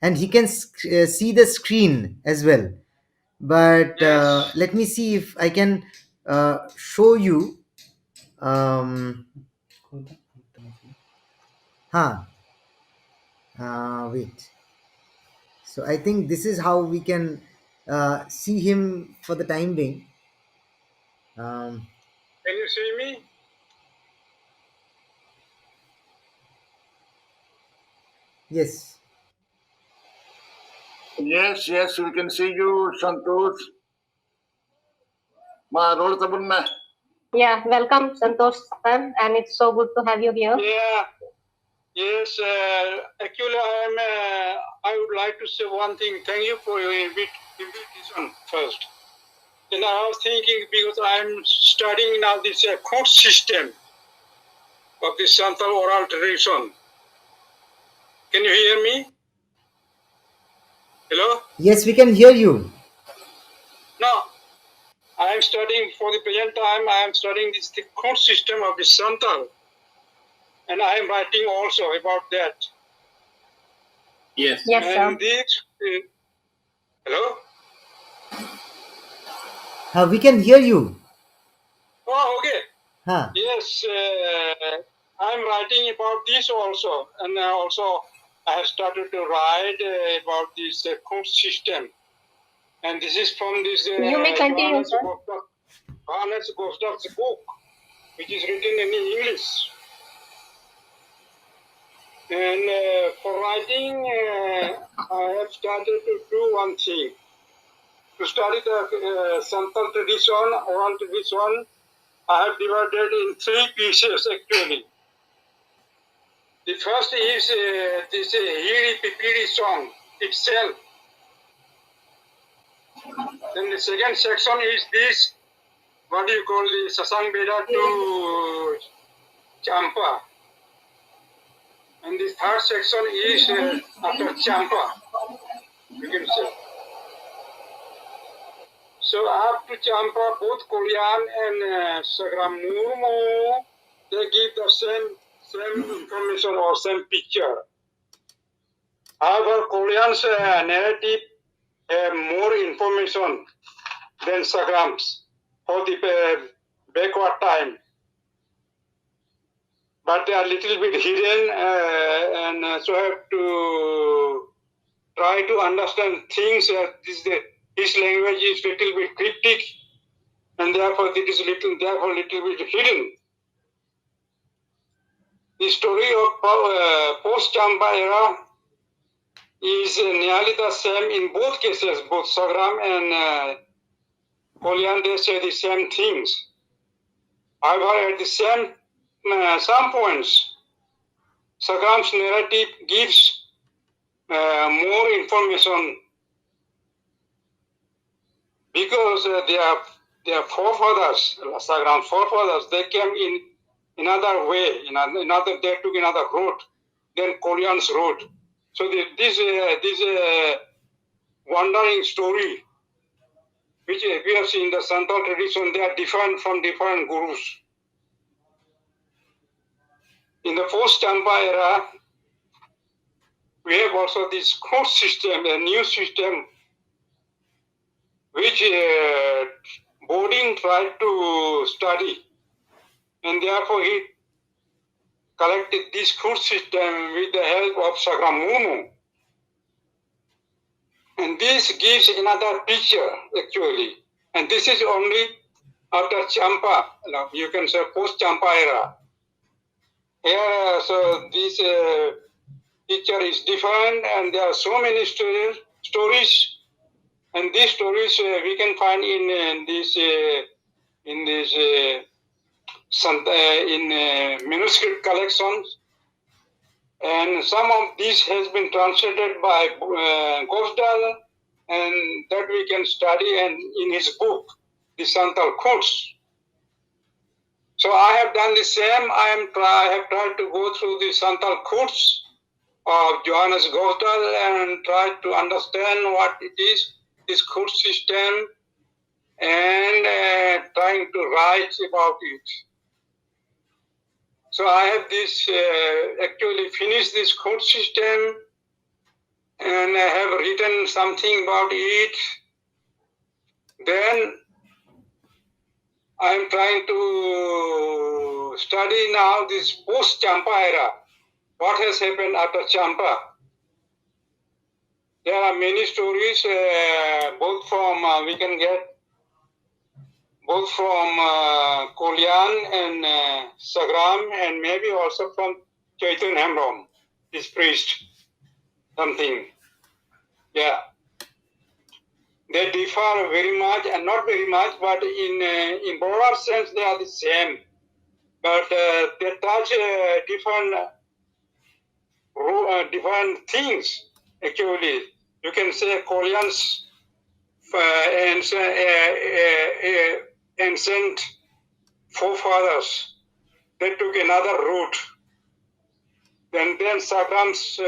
And he can see the screen as well. But Yes. let me see if I can show you. Wait. So I think this is how we can see him for the time being. Can you see me? Yes. Yes, we can see you, Santosh. Ma roll tabun mein. Yeah, welcome, Santosh sir, and it's so good to have you here. Yeah. Yes. Actually, I would like to say one thing. Thank you for your invitation first. And I was thinking, because I'm studying now this court system of the Santal oral tradition. Can you hear me? Hello? Yes, we can hear you. No. I am studying for the present time. I am studying the court system of the Santal. And I am writing also about that. Yes. Yes, sir. And this, hello? We can hear you. Oh, okay. Huh. Yes, I'm writing about this also. And also, I have started to write about this code system. And this is from this You may continue, sir. Johannes Gosdak's book, which is written in English. And for writing, I have started to do one thing. To study the Santal tradition, oral tradition, I have divided in 3 pieces actually. The first is this Hiri Pipiri song itself. Then the second section is this, what do you call the Sasang Veda to Champa. And the third section is after Champa, you can say. So after Champa, both Kolyan and Sagram Murmu, they give the same information or same picture. However, Kolyan's narrative have more information than Sagram's for the backward time. But they are a little bit hidden and so have to try to understand things. This language is little bit cryptic and therefore it is little bit hidden. The story of post-Champa era is nearly the same in both cases. Both Sagram and Kolyan, they say the same things. However, at the same some points, Sagram's narrative gives more information because their forefathers, Sagram's forefathers, they came in another way, they took another route than Kolyan's route. So this wandering story, which appears in the Santal tradition, they are different from different gurus. In the post-Champa era, we have also this court system, a new system, which Bodin tried to study. And therefore, he collected this court system with the help of Sagramumu. And this gives another picture, actually. And this is only after Champa, you can say post-Champa era. Here, so this picture is different, and there are so many stories, and these stories we can find in manuscript collections, and some of this has been translated by Gosdal, and that we can study and in his book, the Santal Quotes. So I have done the same. I have tried to go through the Santal Quotes of Johannes Gosdal and try to understand what it is, this quote system, and trying to write about it. So I have actually finished this quote system, and I have written something about it. Then I am trying to study now this post-Champa era. What has happened after Champa? There are many stories, both from we can get both from Kolyan and Sagram, and maybe also from Chaitanya Hemrom, his priest, something. Yeah. They differ very much, and not very much, but in broader sense they are the same. But they touch different things, actually. You can say Kolyan's ancient forefathers, they took another route. Then Sagram's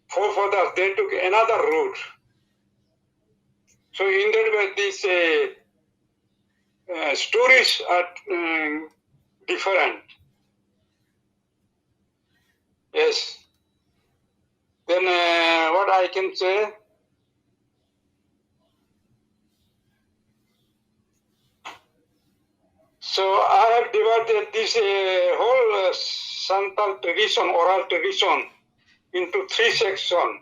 forefathers, they took another route. So in that way, these stories are different. Yes. Then what I can say? So I have divided this whole Santal tradition, oral tradition, into 3 sections.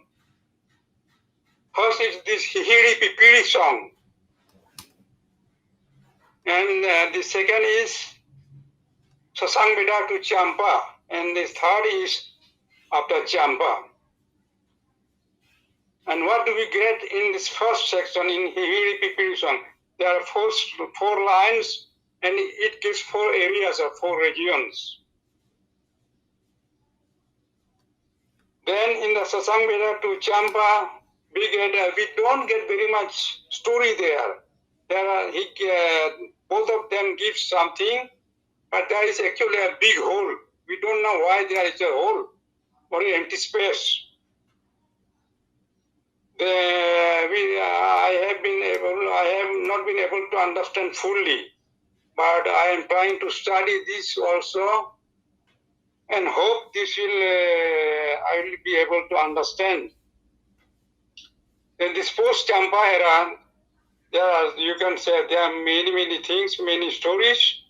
First is this Hihiri Pipiri song. And the second is Sasang Beda to Champa. And the third is after Champa. And what do we get in this first section in Hihiri Pipiri song? There are four lines, and it gives 4 areas or 4 regions. Then in the Sasang Beda to Champa, we don't get very much story there. Both of them give something, but there is actually a big hole. We don't know why there is a hole or an empty space. I have not been able to understand fully, but I am trying to study this also, and hope this I will be able to understand. In this post-Champa era, you can say there are many things, many stories,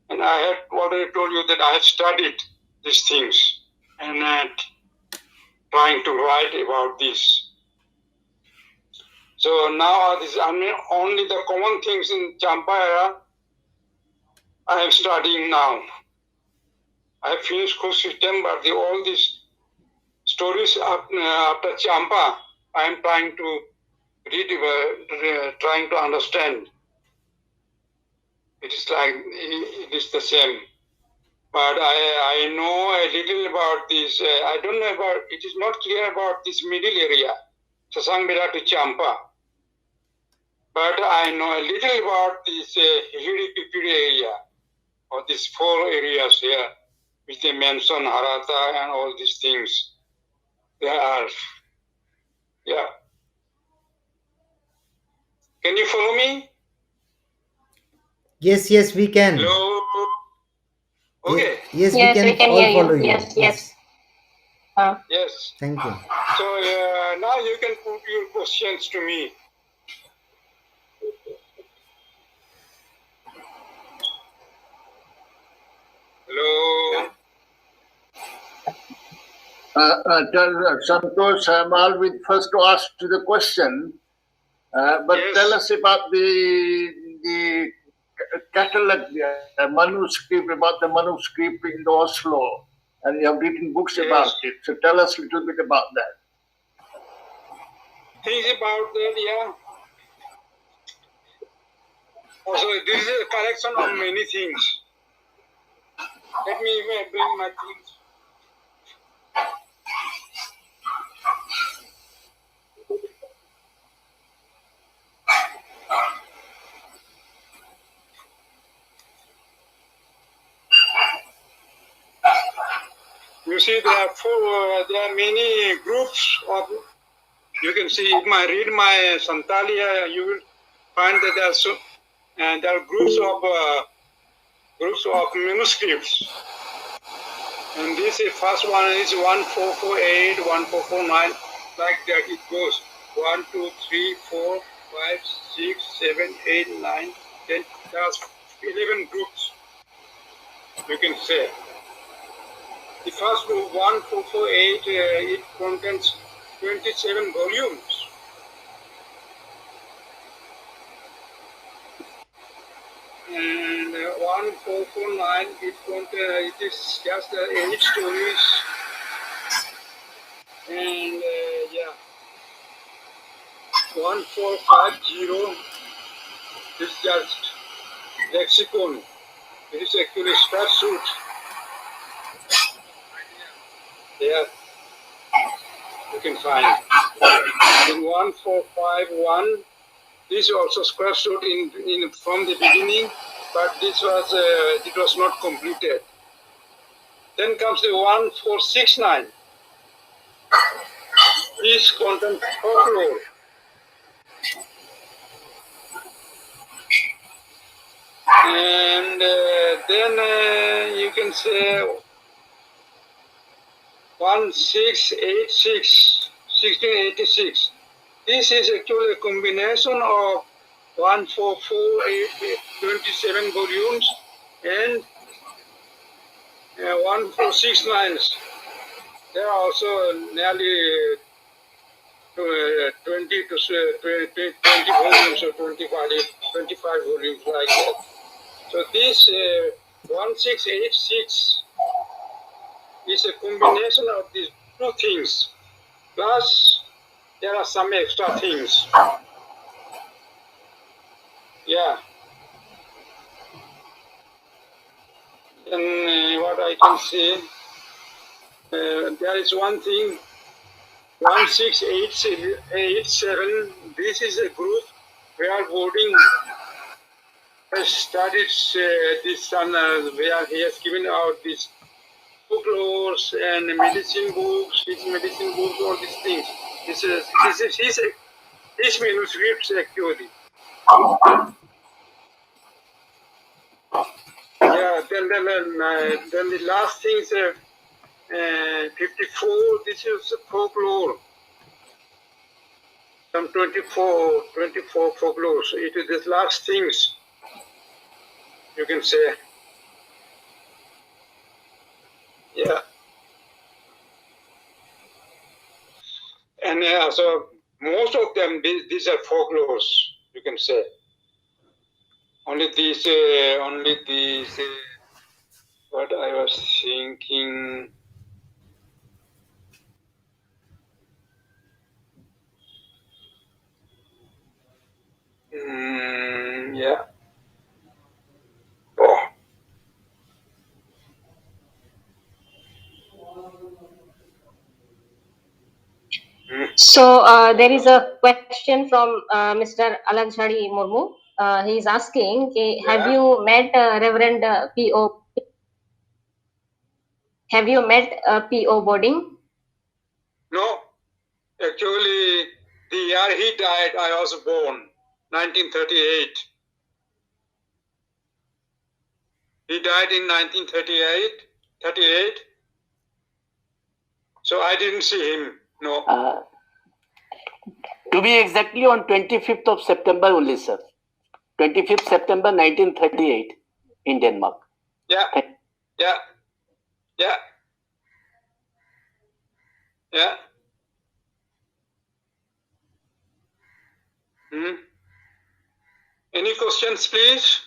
and I have already told you that I have studied these things and trying to write about this. So now only the common things in Champa era I am studying now. I have finished course system, but all these stories after Champa, I am trying to read, trying to understand. It is the same. But I know a little about this. I don't know about, it is not clear about this middle area, Sasang Beda to Champa. But I know a little about this Hihiri Pipiri area, or these 4 areas here, which they mention, Harata and all these things. There are, yeah. Can you follow me? Yes, we can. Hello? Okay. Yes, Yes, we we can can all hear you. follow you. Yes. Yes. Thank you. So now you can put your questions to me. Hello? Santosh Helmel will first to ask to the question, but Yes. tell us about the catalog, manuscript, about the manuscript in the Oslo, and you have written books about it. So tell us a little bit about that. Things about that, yeah. Also, this is a collection of many things. Let me bring my things. You see, there are many groups of. You can see if I read my Santalia, you will find that there are groups of manuscripts. And this first one is 1448, 1449, like that it goes. 1, 2, 3, 4, 5, 6, 7, 8, 9, 10. There's 11 groups, you can say. The first group, 1448, it contains 27 volumes. And 1449, it is just 8 stories. And 1450 is just lexicon. It is actually statute. There you can find. In 1451, this is also square shoot in from the beginning, but it was not completed. Then comes the 1469. This contains folklore. And then you can say 1686. This is actually a combination of 1448, 27 volumes, and 146 lines. There are also nearly 20 to 20 volumes or 25 volumes like that. So this 1686 is a combination of these two things. Plus, there are some extra things. Yeah. And what I can say, there is one thing, 1687, this is a group where boarding has studied this son, where he has given out these folklores and medicine books, his medicine books, all these things. This is his manuscripts actually. Yeah, then the last thing is 54. This is folklore. Some 24 folklores. It is the last things you can say. Yeah. And so most of them, these are folklores, you can say. Only these, what I was thinking. Yeah. Oh. So there is a question from Mr. Alanchari Murmu. He is asking, have you met Reverend P.O. Have you met P.O. Boarding? No, actually, the year he died, I was born, 1938. He died in 1938. So I didn't see him. No. To be exactly on 25th of September only, sir. 25th September 1938 in Denmark. Yeah. Yeah. Yeah. Yeah. Any questions, please?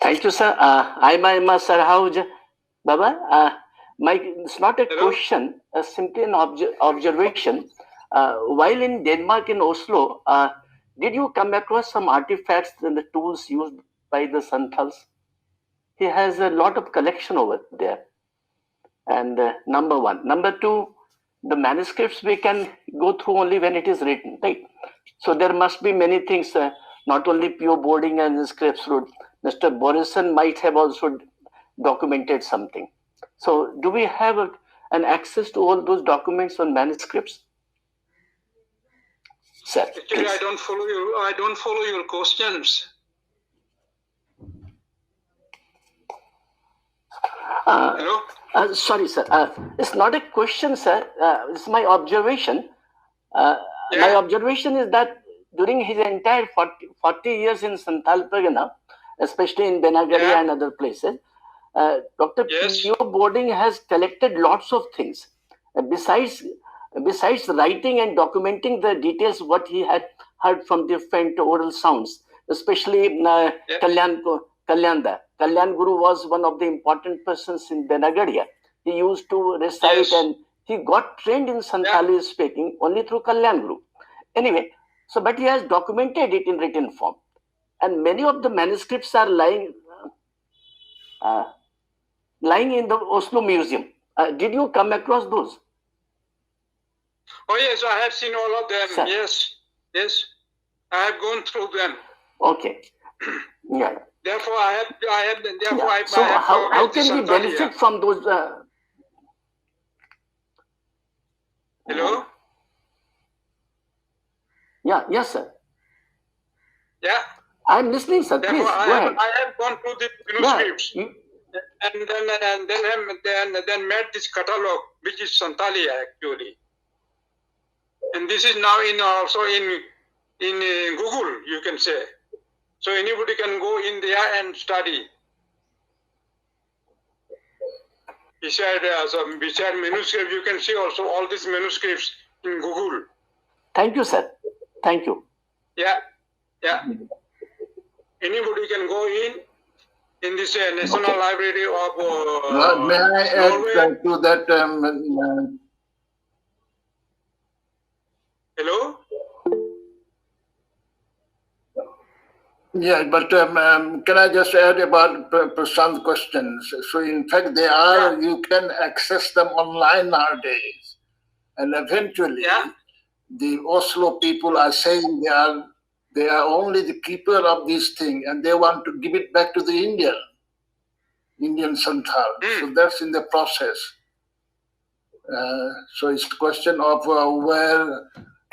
Thank you, sir. I'm Sir Hauj Baba. It's not a question, simply an observation. While in Denmark, in Oslo, did you come across some artifacts and the tools used by the Santals? He has a lot of collection over there. And number one. Number two, the manuscripts we can go through only when it is written, right? So there must be many things, not only pure boarding and scripts. Mr. Borison might have also documented something. So do we have an access to all those documents on manuscripts? Sir, actually, please. I don't follow your questions. Hello? Sorry, sir. It's not a question, sir. It's my observation. My observation is that during his entire 40 years in Santhal Pargana, especially in Benagaria and other places, Dr. P.O. Boarding has collected lots of things. Besides writing and documenting the details, what he had heard from different oral sounds, especially Kalyan Guru was one of the important persons in Benagaria. He used to recite and he got trained in Santhali speaking only through Kalyan Guru. Anyway, but he has documented it in written form. And many of the manuscripts are lying in the Oslo Museum. Did you come across those? Oh yes, I have seen all of them. Sir. Yes, I have gone through them. Okay. Yeah. Therefore, I have. So how can we benefit from those? Hello. Yeah. Yes, sir. Yeah. I'm listening, sir. Therefore, Please go ahead. I have gone through the manuscripts. And then met this catalog, which is Santalia actually. And and this is now in also in Google, you can say. So anybody can go in there and study. Beside manuscript, you can see also all these manuscripts in Google. Thank you, sir. Thank you. Yeah. Anybody can go in this National Library of May I add to that? Hello? Yeah, but can I just add about Prashant's questions? So, in fact, they are, you can access them online nowadays. And eventually, the Oslo people are saying they are only the keeper of this thing and they want to give it back to the Indian Santhal. So, that's in the process. So, it's a question of where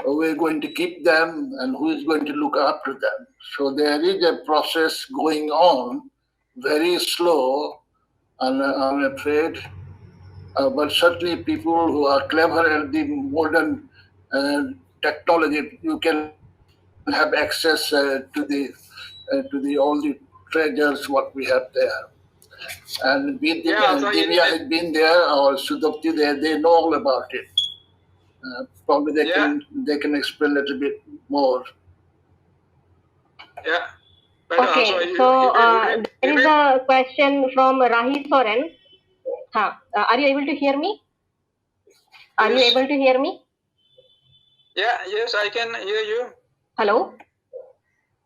we're going to keep them and who is going to look after them. So there is a process going on, very slow, and I'm afraid, but certainly people who are clever at the modern technology, you can have access to the all the treasures what we have there. And Divya has been there, or Sudhakti, they know all about it. Probably they can explain a little bit more. Yeah. Okay, so there is a question from Rahi Soren. Are you able to hear me? Are you able to hear me? Yeah, yes, I can hear you. Hello?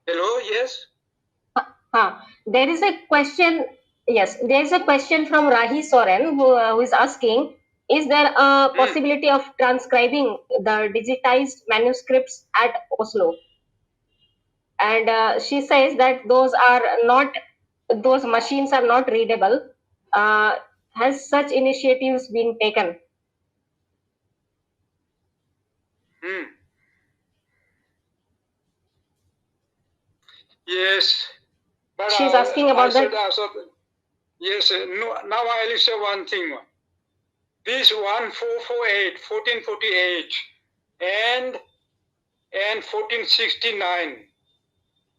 Hello, yes. There is a question. Yes, there is a question from Rahi Soren who is asking, is there a possibility of transcribing the digitized manuscripts at Oslo? And she says that those machines are not readable. Has such initiatives been taken? Yes. But she's asking about that. Yes, no, now I will say one thing. This 1448 and 1469,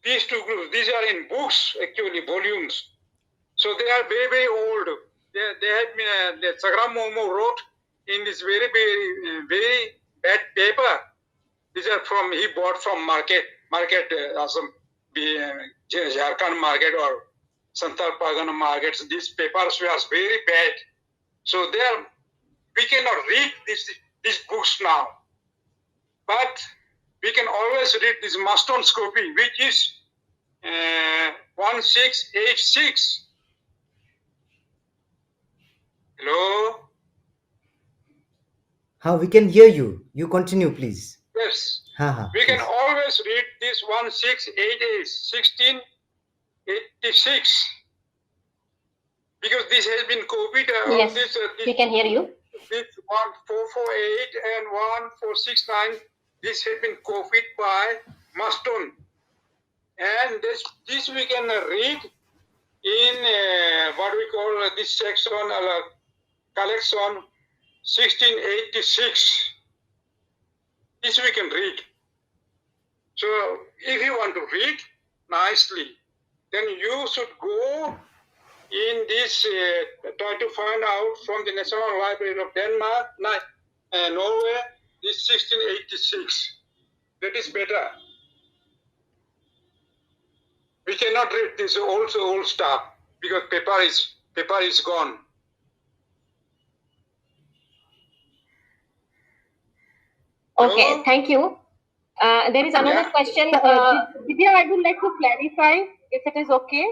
these two groups, these are in books, actually, volumes. So they are very, very old. They have been, the Sagram Momo wrote in this very, very, very bad paper. These are he bought from market, some Jharkhand market or Santal Pagana markets. These papers were very bad. So we cannot read these books now. But we can always read this Maston's copy, which is 1686. Hello? How we can hear you. You continue, please. Yes. We can always read this 1686 because this has been copied. Yes, we can hear you. This 1448 and 1469, this has been copied by Maston. And this we can read in what we call this section, collection 1686. This we can read. So if you want to read nicely, then you should go in this, try to find out from the National Library of Denmark, Norway, this 1686. That is better. We cannot read this old stuff because paper is gone. Okay, thank you. There is another question. Divya, I would like to clarify if it is okay.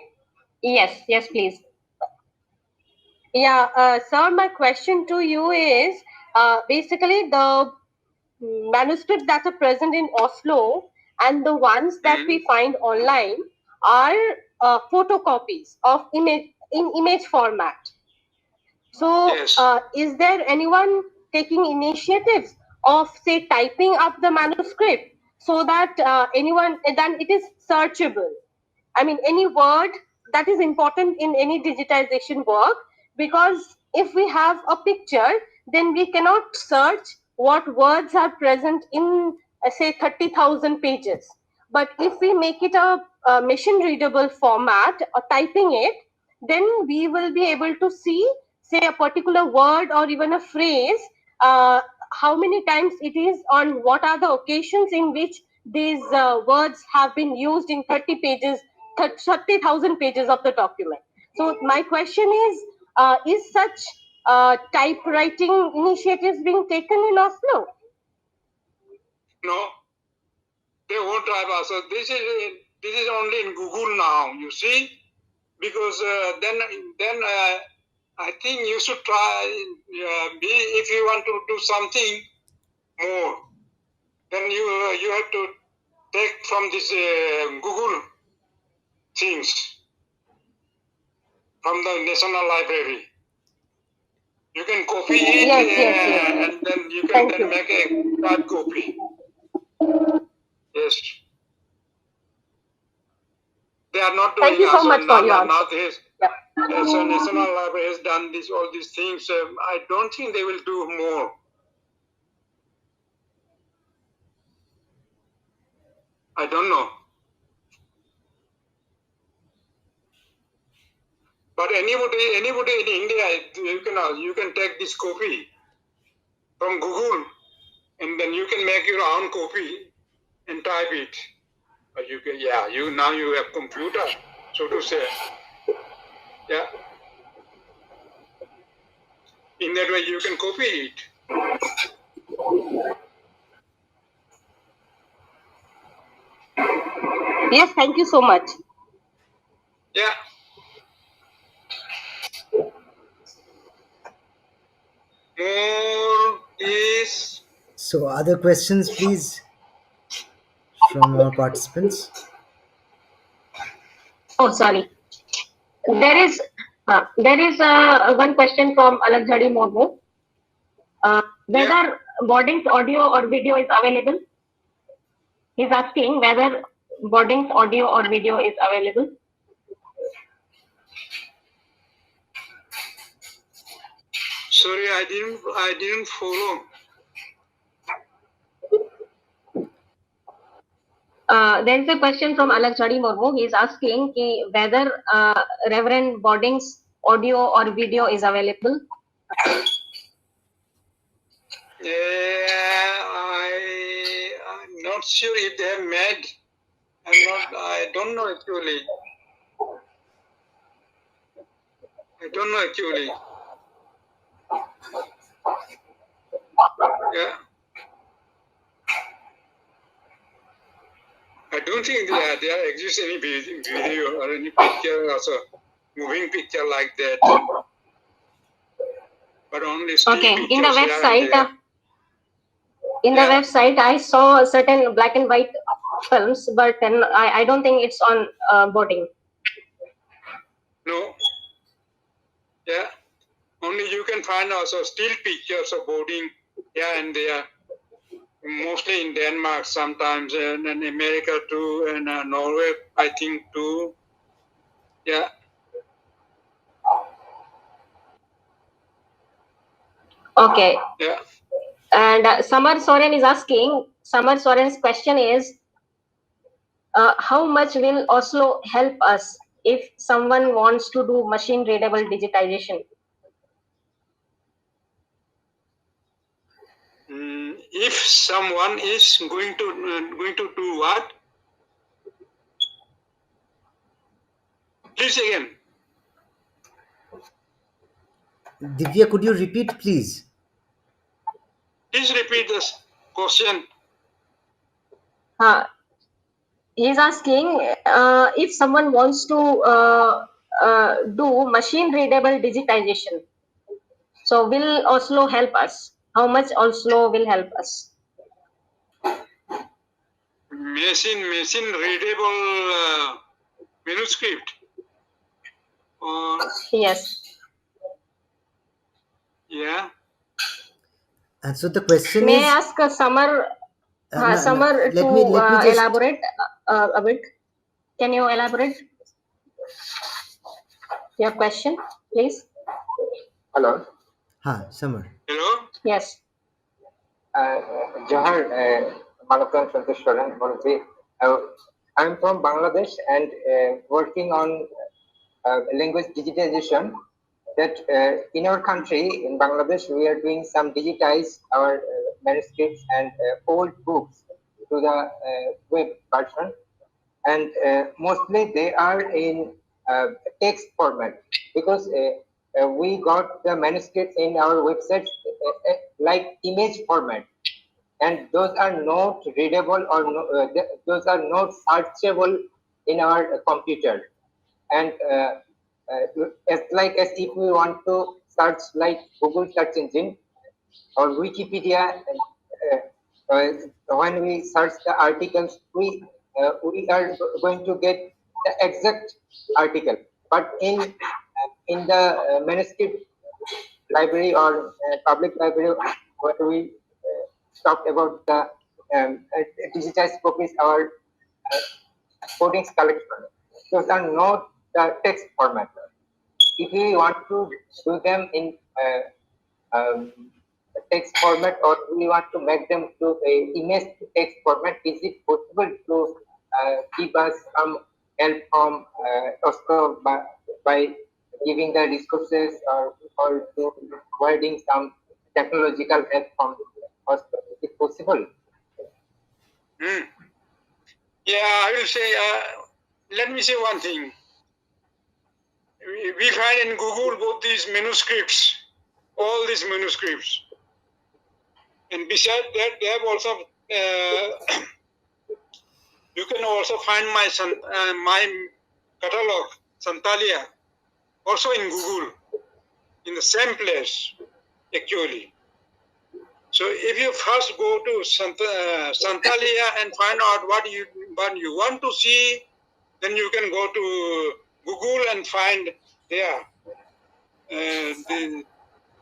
Yes, please. Yeah, sir, my question to you is basically the manuscripts that are present in Oslo and the ones that we find online are photocopies of image format. So, is there anyone taking initiatives of, say, typing up the manuscript so that then it is searchable? I mean, any word that is important in any digitization work, because if we have a picture, then we cannot search what words are present in, say, 30,000 pages. But if we make it a machine readable format or typing it, then we will be able to see, say, a particular word or even a phrase, how many times it is, on what are the occasions in which these words have been used in 30,000 pages of the document. So my question is such typewriting initiatives being taken in Oslo? No, they won't type also. This is only in Google now. You see, because then I think you should try. If you want to do something more, then you have to take from this Google things from the National Library. You can copy it, Yes. and then you can Thank you. make a type copy. Yes. They are not doing Thank you so much for your answer. not this. So National Library has done all these things. I don't think they will do more. I don't know. But anybody in India, you can take this copy from Google, and then you can make your own copy and type it. You can, now you have computer, so to say. Yeah. In that way, you can copy it. Yes, thank you so much. Yeah. More is. So, other questions, please, from our participants. Oh, sorry. There is one question from Alakjadi Mormo. Whether Boarding's audio or video is available? He's asking whether Boarding's audio or video is available. Sorry, I didn't follow. There is a question from Alakjadi Mormo. He is asking whether Reverend Boarding's audio or video is available. I'm not sure if they have made. I don't know actually. Yeah. I don't think there exists any video or any picture, also moving picture like that. But only still Okay, pictures in the website, the website, I saw certain black and white films, but then I don't think it's on Boarding. No. Yeah. Only you can find also still pictures of boarding here and there. Mostly in Denmark sometimes, and in America too, and Norway, I think too. Yeah. Okay. Yeah. And Samar Soren is asking, Samar Soren's question is, how much will Oslo help us if someone wants to do machine readable digitization? If someone is going to do what? Please again. Divya, could you repeat, please? Please repeat this question. He's asking if someone wants to do machine readable digitization. So will Oslo help us? How much Oslo will help us? Machine readable manuscript. Yes. Yeah. And so the question May is. I ask Samar to let me just elaborate a bit? Can you elaborate your question, please? Hello. Samar. Hello. Yes. Johar Malatan Santeshwaran Bolvi. I'm from Bangladesh and working on language digitization. That in our country, in Bangladesh, we are doing some digitize our manuscripts and old books to the web version, and mostly they are in text format because we got the manuscripts in our websites like image format, and those are not readable or those are not searchable in our computer. And it's like as if we want to search like Google search engine or Wikipedia. When we search the articles, we are going to get the exact article. But in the manuscript library or public library, where we talked about the digitized copies or codings collection, those are not the text format. If we want to do them in text format, or we want to make them to a image to text format, is it possible to give us some help from also by giving the resources or to providing some technological help from us? Is it possible? Yeah, I will say, let me say one thing. We find in Google both these manuscripts, all these manuscripts. And besides that, they have also, you can also find my catalog, Santalia, also in Google, in the same place, actually. So if you first go to Santalia and find out what you want to see, then you can go to Google and find there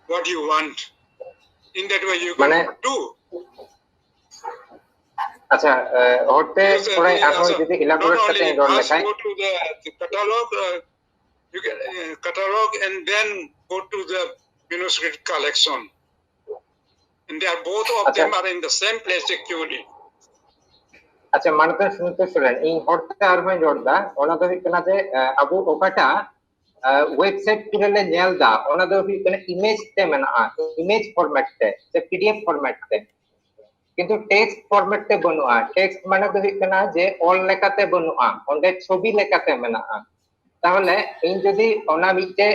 what you want. In that way you can do. আচ্ছা ওতে পরে আপনি যদি elaborate করতে Not only first go to the catalog, you can catalog and then go to the manuscript collection. And they are both of them are in the same place actually. আচ্ছা মানতে শুনতে শুনেন এই হরতে আরমাই জড়দা ওনা তো কিনা যে আবু ওকাটা ওয়েবসাইট কিরলে নেলদা ওনা তো কিনা ইমেজ তে মেনা ইমেজ ফরম্যাট তে যে পিডিএফ ফরম্যাট তে কিন্তু টেক্সট ফরম্যাট তে বনুয়া টেক্সট মানে তো কিনা যে অল লেখাতে বনুয়া অন্ডে ছবি লেখাতে মেনা তাহলে এই যদি ওনা বিতে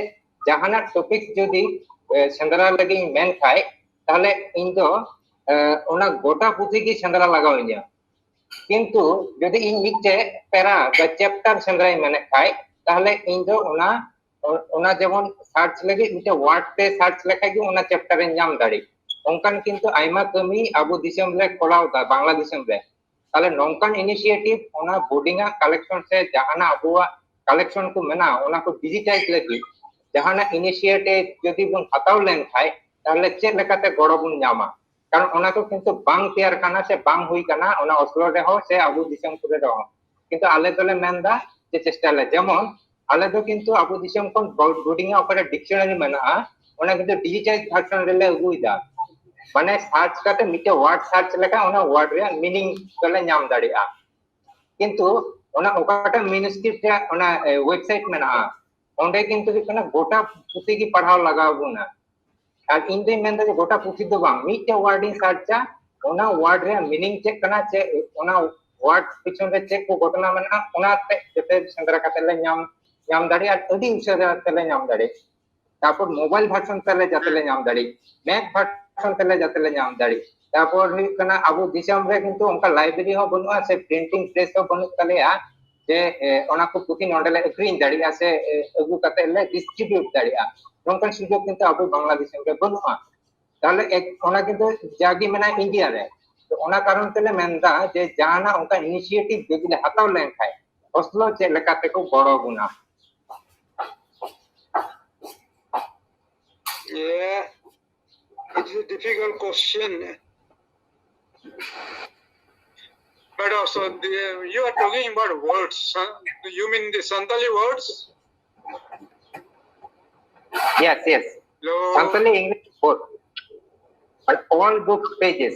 জাহানা টপিক যদি সেন্দ্রা লাগি মেন খায় তাহলে ইন তো ওনা গোটা পুঁথি কি সেন্দ্রা লাগাও ইয়া কিন্তু যদি ইন মিটে প্যারা বা চ্যাপ্টার সেন্দ্রাই মেনে খায় তাহলে ইন তো ওনা যেমন সার্চ লাগি মিটে ওয়ার্ড তে সার্চ লেখাই কি ওনা চ্যাপ্টারে নাম দাঁড়ি অঙ্কান কিন্তু আইমা কমি আবু দিশম রে কোলাও দা বাংলা দিশম রে তাহলে নঙ্কান ইনিশিয়েটিভ ওনা বোর্ডিংা কালেকশন সে জাহানা আবুয়া কালেকশন কো মেনা ওনা কো ডিজিটাইজ লাগি জাহানা ইনিশিয়েটিভ যদি বন হাতাও লেন খায় তাহলে চেক লেখাতে গড় বন নামা কারণ ওনা তো কিন্তু বাং তেয়ার কানা সে বাং হুই কানা ওনা অসলো রে হো সে আবু দিশম করে রে হো কিন্তু আলে দলে মেনদা যে চেষ্টা লে যেমন আলে তো কিন্তু আবু দিশম কোন বোর্ডিংা ওপরে ডিকশনারি মেনা ওনা কিন্তু ডিজিটাইজ ভার্সন রে উইদা মানে সার্চ কাতে মিটে ওয়ার্ড সার্চ লেখা ওনা ওয়ার্ড রে মিনিং দলে নাম দাঁড়িয়া কিন্তু ওনা ওকাটা ম্যানুস্ক্রিপ্ট রে ওনা ওয়েবসাইট মেনা ওন্ডে কিন্তু কিনা গোটা পুঁথি কি পড়াও লাগাবো না আর ইন দি মেন যে গোটা পুঁথি দো বাং মিটে ওয়ার্ডিং সার্চা ওনা ওয়ার্ড রে মিনিং চেক কানা চে ওনা ওয়ার্ড পিছন রে চেক কো ঘটনা মেনা ওনা তে যেতে সেন্দ্রা কাতে লে নাম দাঁড়ি আর আদি উসরে তেলে নাম দাঁড়ি তারপর মোবাইল ভার্সন তেলে যাতে নাম দাঁড়ি ম্যাক ভার্সন তেলে যাতে নাম দাঁড়ি তারপর কানা আবু দিশম রে কিন্তু ওনকা লাইব্রেরি হো বনুয়া সে প্রিন্টিং প্রেস হো বনু তালেয়া যে ওনা কো পুঁথি নন্ডলে স্ক্রিন দাঁড়ি আছে এগু কাতে লে ডিস্ট্রিবিউট দাঁড়িয়া নঙ্কান সুযোগ কিন্তু আবু বাংলাদেশে রে বনুয়া তাহলে ওনা কিন্তু জাগি মেনা ইন্ডিয়া রে তো ওনা কারণ তেলে মেনদা যে জানা ওনকা ইনিশিয়েটিভ যদি হাতাও লেন খায় অসলো যে লেখাতে কো বড় গুনা Yeah, it's a difficult question. But also, you are talking about words. You mean the Santali words? Yes. Santali English both. But all book pages.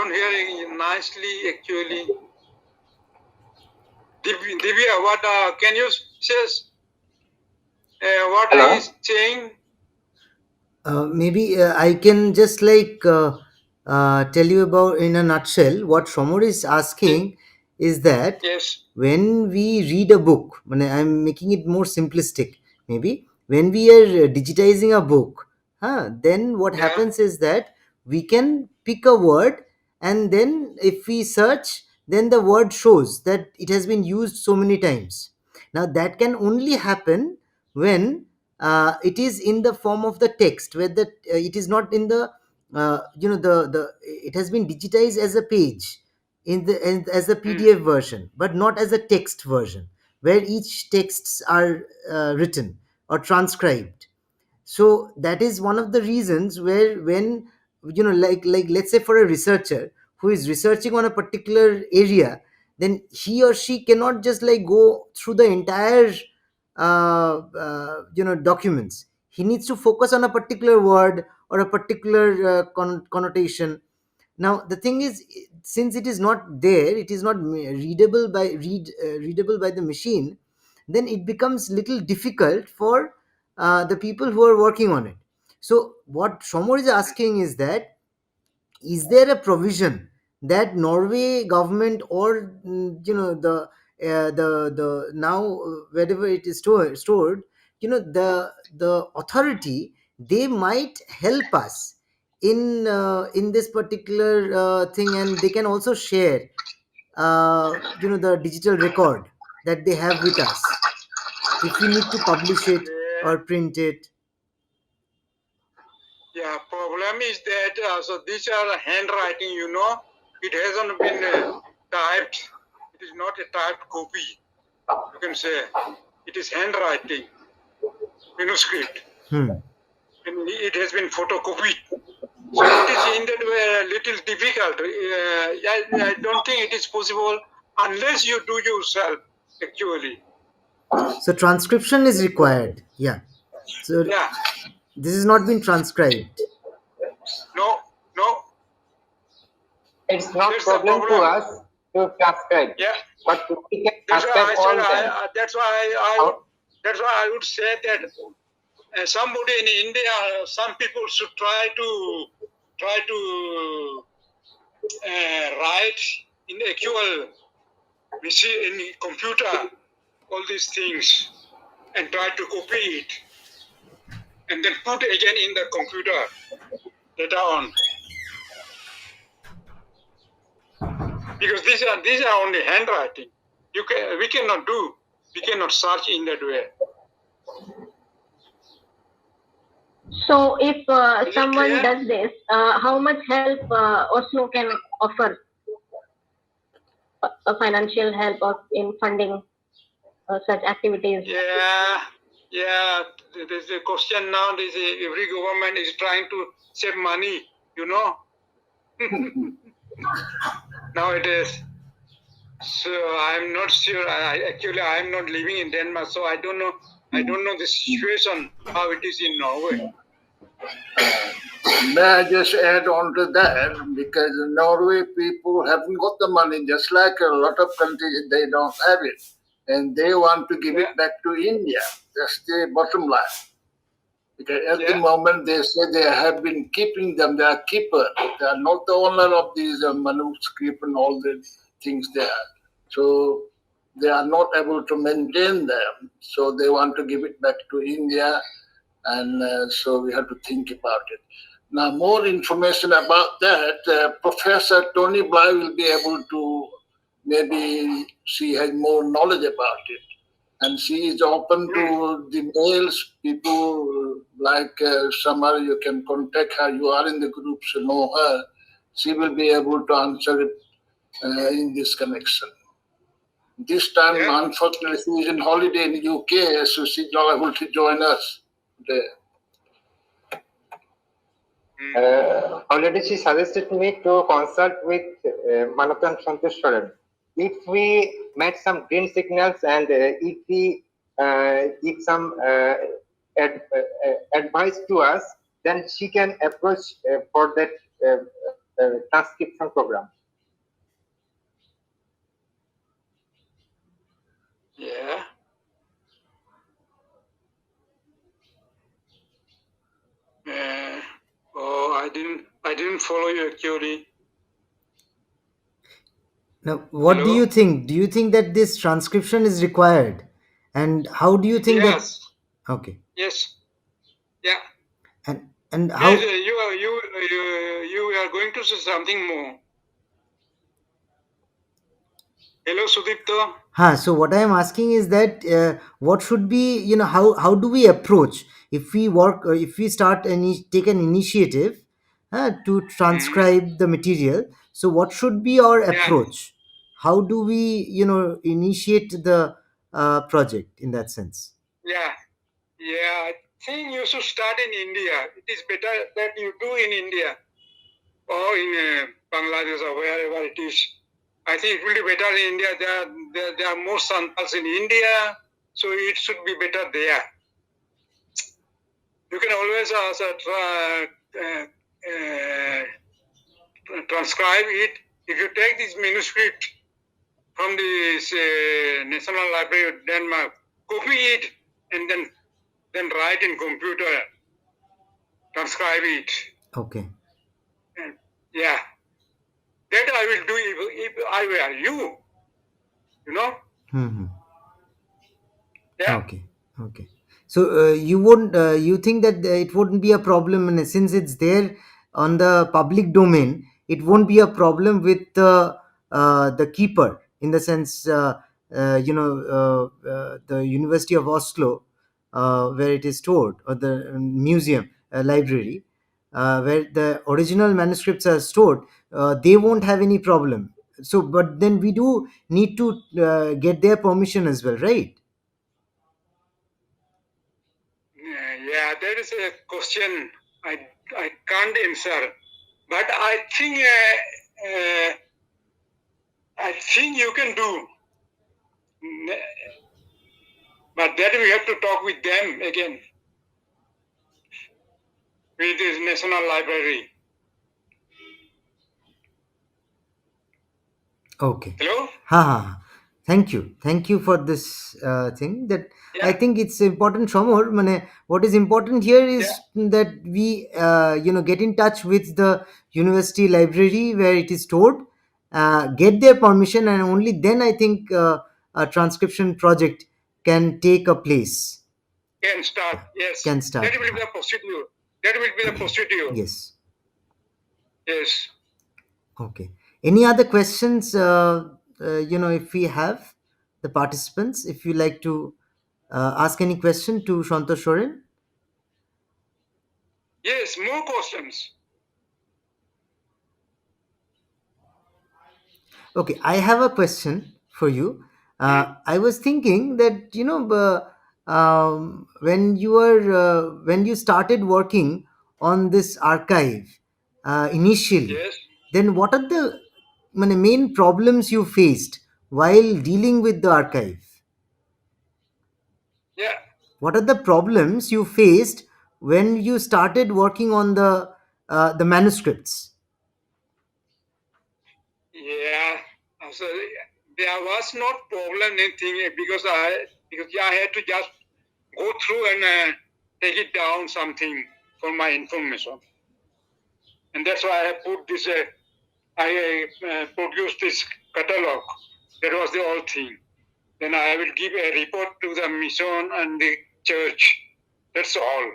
don't hear nicely actually. Divya, what can you say? What Hello? he is saying? Maybe I can just tell you about in a nutshell what Shomur is asking is that Yes. when we read a book, when I'm making it more simplistic, maybe when we are digitizing a book, then what Yeah. happens is that we can pick a word, and then if we search, then the word shows that it has been used so many times. Now that can only happen when it is in the form of the text, where it is not in the the it has been digitized as a page as a PDF version, but not as a text version, where each texts are written or transcribed. So that is one of the reasons where when let's say for a researcher who is researching on a particular area, then he or she cannot just go through the entire documents. He needs to focus on a particular word or a particular connotation. Now the thing is, since it is not there, it is not readable by the machine, then it becomes little difficult for the people who are working on it. So what Shomor is asking is that, is there a provision that Norway government or the now wherever it is stored, the authority, they might help us in this particular thing, and they can also share the digital record that they have with us if we need to publish it Yeah. or print it. Yeah, problem is that so these are handwriting, it hasn't been typed. It is not a typed copy. You can say it is handwriting, manuscript, and it has been photocopied. So it is in that way a little difficult. I don't think it is possible unless you do yourself, actually. So transcription is required. Yeah. So Yeah, this has not been transcribed. no, It's not that's the problem to problem. us to transcribe, Yeah, but we can that's why transcribe I all said them. that's why I would say that somebody in India, some people should try to write in actual machine, in computer, all these things, and try to copy it, and then put again in the computer later on. Because these are only handwriting. We cannot search in that way. So if Is it someone clear? does this, how much help Oslo can offer, financial help or in funding such activities? Yeah. There's a question now. Every government is trying to save money, nowadays. So I'm not sure. I'm not living in Denmark, so I don't know. I don't know the situation how it is in Norway. May I just add on to that, because Norway people haven't got the money, just like a lot of countries, they don't have it. And they want to give it back to India. That's the bottom line. Because at the moment, they say they have been keeping them, they are keepers. They are not the owner of these manuscripts and all the things there. So they are not able to maintain them. So they want to give it back to India, and so we have to think about it. Now, more information about that, Professor Tony Bly will be able to, maybe she has more knowledge about it. And she is open to the mails. People like Samar, you can contact her. You are in the group, so know her. She will be able to answer it in this connection. This time, unfortunately, she is in holiday in the UK, so she's not able to join us today. Already she suggested me to consult with Manatan Santeshwaran. If we met some green signals and if we give some advice to us, then she can approach for that transcription program. Yeah. I didn't follow you actually. Now, what do Hello? you think? Do you think that this transcription is required? And how do you think that? Yes. Okay. Yes. Yeah. And Please, how? you are going to say something more. Hello, Sudipta. So what I am asking is that what should be, how do we approach if we work, if we start take an initiative to transcribe the material? So what should be our Yeah. approach? How do we, initiate the project in that sense? Yeah. Yeah. I think you should start in India. It is better that you do in India or in Bangladesh or wherever it is. I think it will be better in India. There are more samples in India, so it should be better there. You can always transcribe it. If you take this manuscript from the National Library of Denmark, copy it, and then write in computer, transcribe it. Okay. And yeah, that I will do if I were you. You know? Hmm. Yeah. Okay. So you wouldn't, you think that it wouldn't be a problem, and since it's there on the public domain, it won't be a problem with the keeper, in the sense, the University of Oslo, where it is stored, or the museum, library, where the original manuscripts are stored. They won't have any problem. So, but then we do need to get their permission as well, right? Yeah, that is a question I can't answer, but I think you can do, but that we have to talk with them again, with the National Library. Okay. Hello? Thank you for this thing. That I think it's important. Shamor, what is important here is that we get in touch with the university library where it is stored, get their permission, and only then I think a transcription project can take a place. Can start, yes. Can start. That will be the procedure. That will be the procedure. Yes. Yes. Okay. Any other questions? If we have the participants, if you like to ask any question to Santosh Soren. Yes, more questions. Okay, I have a question for you. I was thinking that when you started working on this archive initially, then what are the main problems you faced while dealing with the archive? Yeah. What are the problems you faced when you started working on the manuscripts? Yeah. So there was no problem anything because I had to just go through and take it down something for my information, and that's why I put this. I produced this catalog. That was the whole thing. Then I will give a report to the mission and the church. That's all.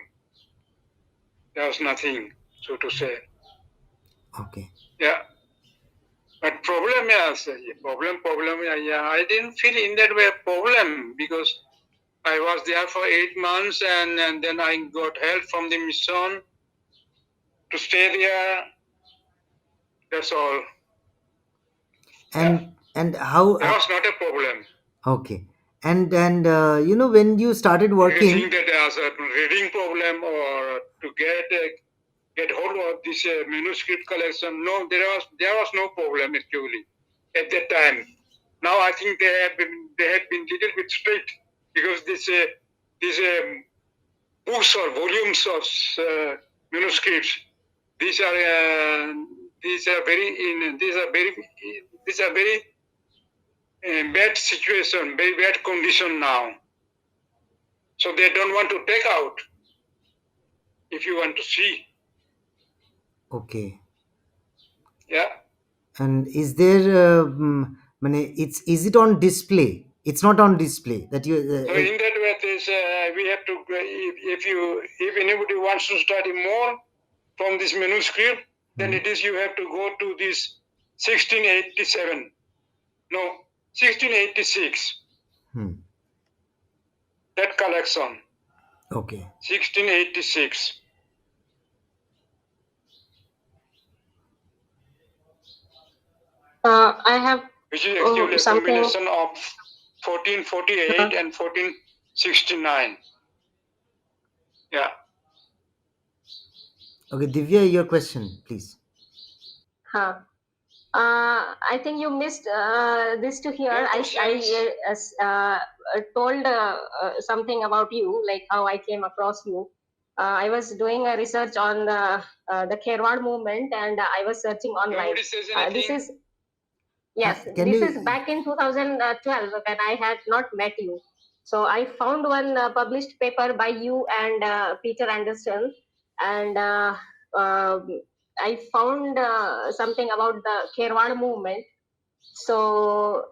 There was nothing, so to say. Okay. Yeah. But problem, yes, problem. Yeah, I didn't feel in that way a problem because I was there for 8 months and then I got help from the mission to stay there. That's all. And how? That was not a problem. Okay. And when you started You working. think that there was a reading problem or to get hold of this manuscript collection? No, there was no problem actually at that time. Now I think they have been little bit strict because these books or volumes of manuscripts, these are these are very bad situation, very bad condition now. So they don't want to take out. If you want to see, Okay. yeah. And is there is it on display? It's not on display that you So in that way, we have to. If anybody wants to study more from this manuscript, then it is you have to go to this 1687. No, 1686. That collection. Okay. 1686. I have Which is actually a something. combination of 1448 and 1469. Yeah. Okay, Divya, your question, please. Huh. I think you missed this to hear. More I questions? told something about you, like how I came across you. I was doing a research on the Kherwad movement, and I was searching online. Nobody says anything. This is yes, Can this you- is back in 2012 when I had not met you. So I found one published paper by you and Peter Anderson, and I found something about the Kherwad movement. So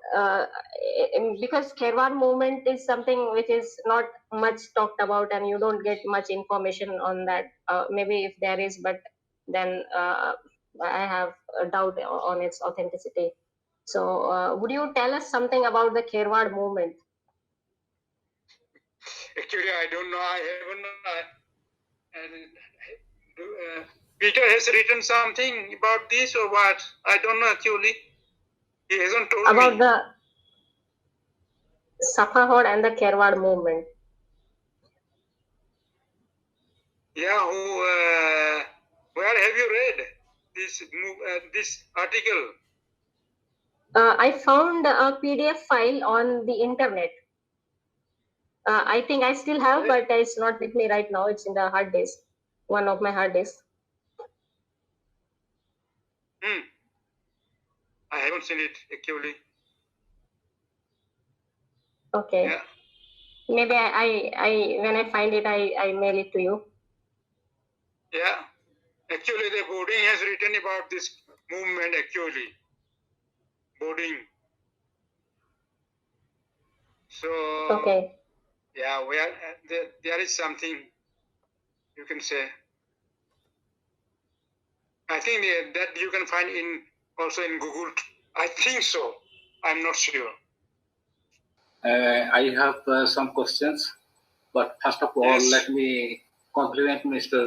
because Kherwad movement is something which is not much talked about, and you don't get much information on that. Maybe if there is, but then I have a doubt on its authenticity. So would you tell us something about the Kherwad movement? Actually, I don't know. I haven't. Peter has written something about this or what? I don't know actually. He hasn't told About me. the Safahod and the Kherwad movement. Yeah, where have you read this article? I found a PDF file on the internet. I think I still have, but it's not with me right now. It's in the hard disk, one of my hard disks. I haven't seen it actually. Okay. Yeah. Maybe I when I find it, I mail it to you. Yeah. Actually, the Boarding has written about this movement actually. Boarding. So. Okay. Yeah, where there is something you can say. I think that you can find also in Google. I think so. I'm not sure. I have some questions, but first of all, Yes. let me compliment Mr.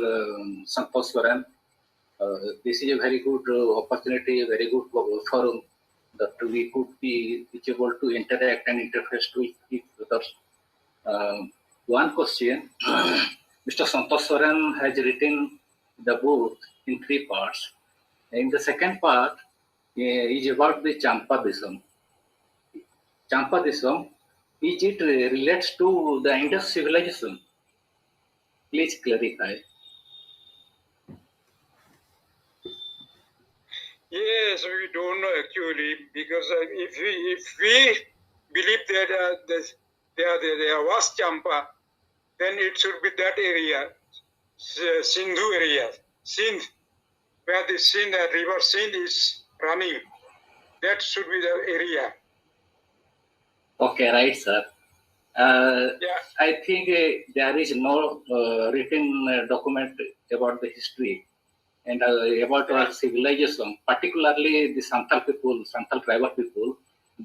Santosh Swaran. This is a very good opportunity, a very good forum that we could be able to interact and interface with each other. One question, Mr. Santosh Swaran has written the book in 3 parts. In the second part is about the Champadism. Champadism, is it relates to the Indus civilization? Please clarify. Yes, we don't know actually because if we believe that there was Champa, then it should be that area, Sindhu area, Sindh, where the river Sindh is running. That should be the area. Okay, right, sir. I think there is no written document about the history and about our civilization, particularly the Santal people, Santal tribal people.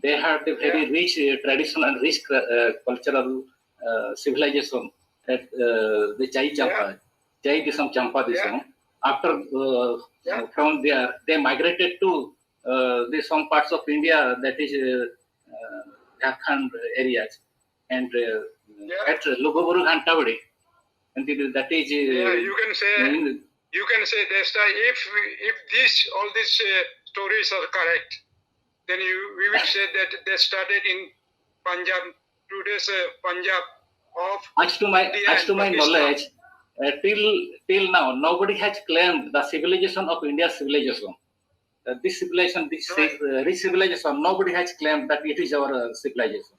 They had a very rich tradition and rich cultural civilization at the Jai Champa, Jai Disam Champa Disam. After from there, they migrated to some parts of India, that is Jharkhand areas, and at Lugoburu Ghantabadi, and that is you can say that if all these stories are correct, then we will say that they started in Punjab, today's Punjab of as to my knowledge, till now nobody has claimed the civilization of India's civilization. this civilization, this rich civilization, nobody has claimed that it is our civilization.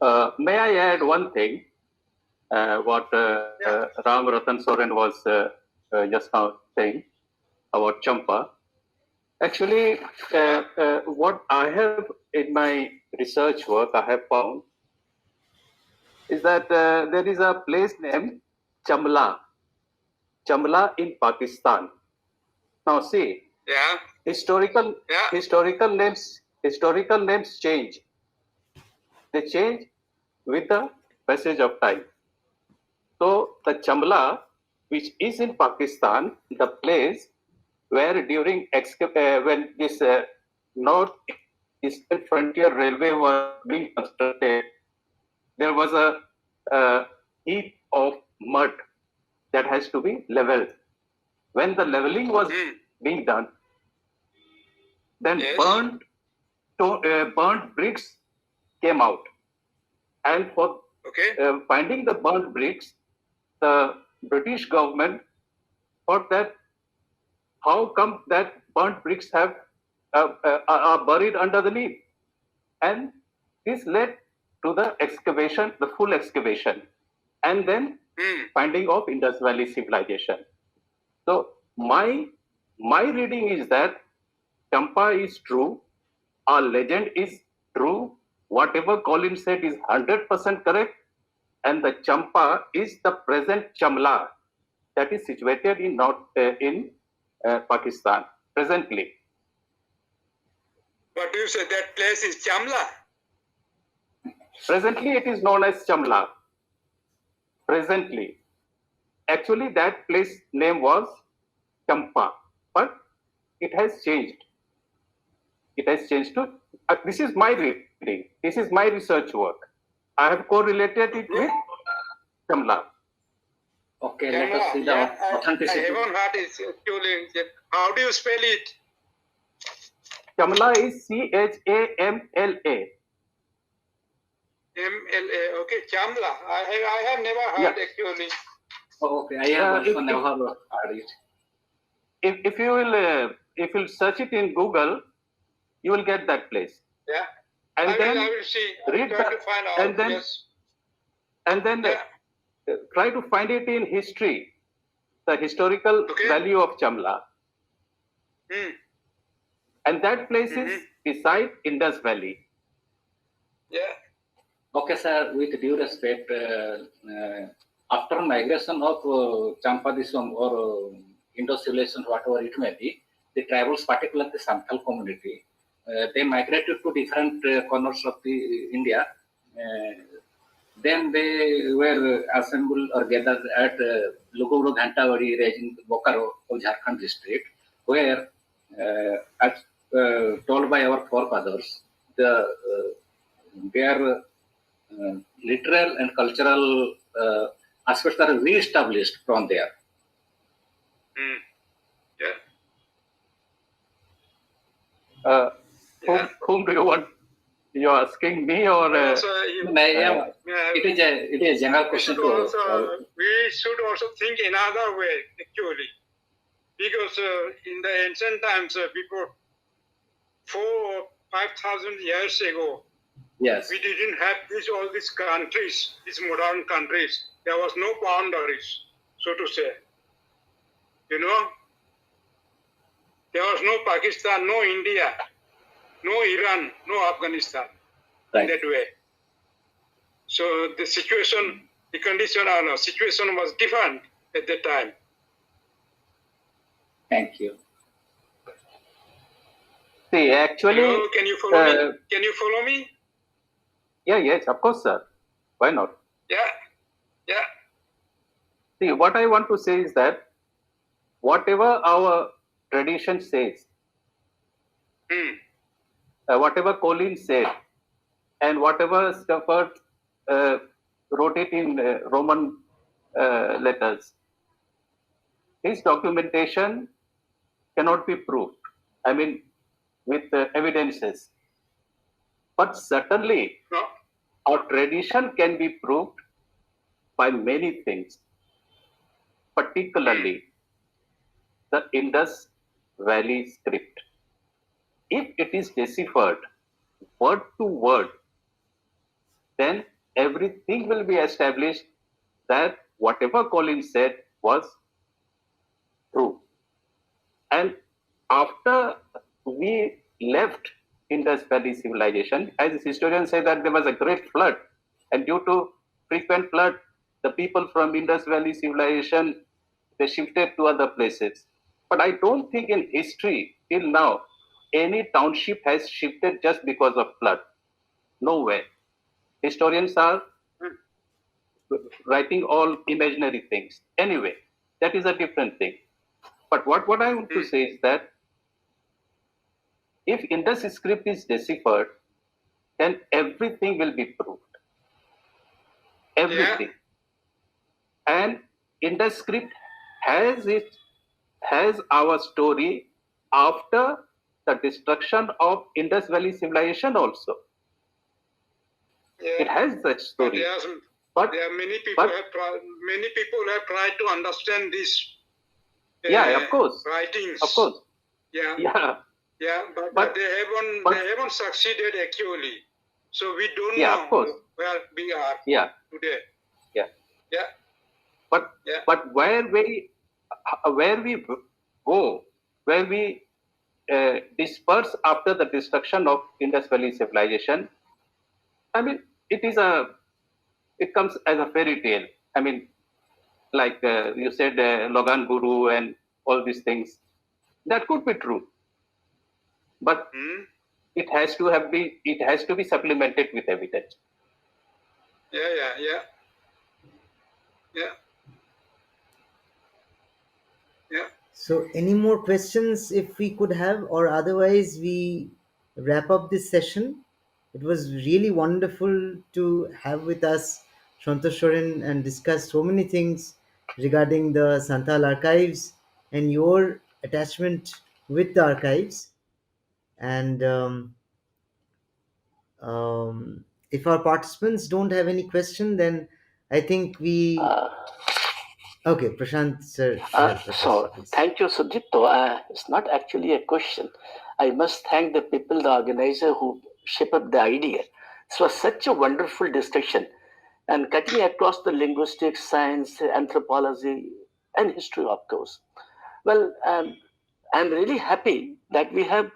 Yeah. May I add one thing? What Ram Ratan Soren was just now saying about Champa. Actually, what I have in my research work, I have found is that there is a place named Chamla in Pakistan. Now see, historical names change. They change with the passage of time. So the Chamla, which is in Pakistan, the place where during when this North Eastern Frontier Railway was being constructed, there was a heap of mud that has to be leveled. When the leveling was being done, then burnt bricks came out, and for finding the burnt bricks, the British government thought that how come that burnt bricks have are buried underneath, and this led to the excavation, the full excavation, and then finding of Indus Valley civilization. So my reading is that Champa is true, our legend is true, whatever Colin said is 100% correct, and the Champa is the present Chamla that is situated in Pakistan presently. But you said that place is Chamla? Presently, it is known as Chamla. Presently. Actually, that place name was Champa, but it has changed. It has changed to, this is my reading, this is my research work. I have correlated it with Chamla. Okay, let us see the authenticity. I haven't heard it actually. How do you spell it? Chamla is Chamla. MLA. Okay, Chamla. I have never heard actually. Oh, okay, I have also never heard it. If you will search it in Google, you will get that place. Yeah. And I will see. Read try to find out. And then try to find it in history, the historical value of Chamla. And that place is beside Indus Valley. Yeah. Okay, sir, with due respect, after migration of Champadism or Indo-civilization, whatever it may be, the tribals, particularly the Santhal community, they migrated to different corners of the India. Then they were assembled or gathered at Luguru Ghantawadi region, Bokaro of Jharkhand district, where, as told by our forefathers, their literal and cultural aspects are re-established from there. Whom do you want? You are asking me or? It is a general question to all. We should also think another way, actually, because in the ancient times, before 4,000 or 5,000 years ago, yes, we didn't have all these countries, these modern countries. There was no boundaries, so to say. You know, there was no Pakistan, no India, no Iran, no Afghanistan, in that way. So the situation, the condition, situation was different at that time. Thank you. See, actually, hello, can you follow me? Can you follow me? Yeah, yes, of course, sir. Why not? Yeah. See, what I want to say is that whatever our tradition says, whatever Colin said, and whatever Stafford wrote it in Roman letters, his documentation cannot be proved. I mean, with evidences. But certainly, our tradition can be proved by many things. particularly the Indus Valley script. If it is deciphered word to word, then everything will be established that whatever Collins said was true. And after we left Indus Valley civilization, as historians say that there was a great flood, and due to frequent flood, the people from Indus Valley civilization, they shifted to other places. But I don't think in history till now any township has shifted just because of flood. Nowhere. Historians are writing all imaginary things. Anyway, that is a different thing. But what I want to say is that if Indus script is deciphered, then everything will be proved. Everything. Yeah. And Indus script has our story after the destruction of Indus Valley civilization also. Yeah. It has that story. But there are many people have tried to understand this. Yeah, of course. Writings. Of course. Yeah. Yeah. Yeah, but they haven't succeeded actually. So we don't know where we are today. Yeah. Yeah. But where we go, where we disperse after the destruction of Indus Valley civilization, I mean, it comes as a fairy tale. I mean, like you said, Logan Guru and all these things, that could be true. But it has to be supplemented with evidence. Yeah. So, any more questions if we could have, or otherwise we wrap up this session? It was really wonderful to have with us Shantoshorin and discuss so many things regarding the Santal archives and your attachment with the archives. And if our participants don't have any question, then I think we... Okay, Prashant sir. So, thank you, Sudipto. It's not actually a question. I must thank the people, the organizer who shaped up the idea. This was such a wonderful discussion and cutting across the linguistics, science, anthropology, and history, of course. Well, I'm really happy that we have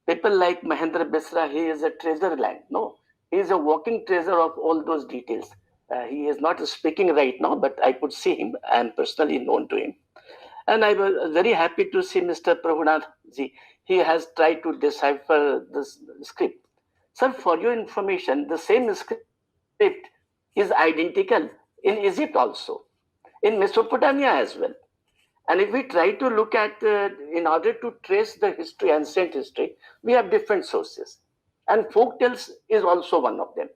people like Mahendra Besra. He is a treasure land. No, he is a walking treasure of all those details. He is not speaking right now, but I could see him. I am personally known to him. And I was very happy to see Mr. Prabhunath ji. He has tried to decipher this script. Sir, for your information, the same script is identical in Egypt also, in Mesopotamia as well. And if we try to look at, in order to trace the history, ancient history, we have different sources. And folk tales is also one of them.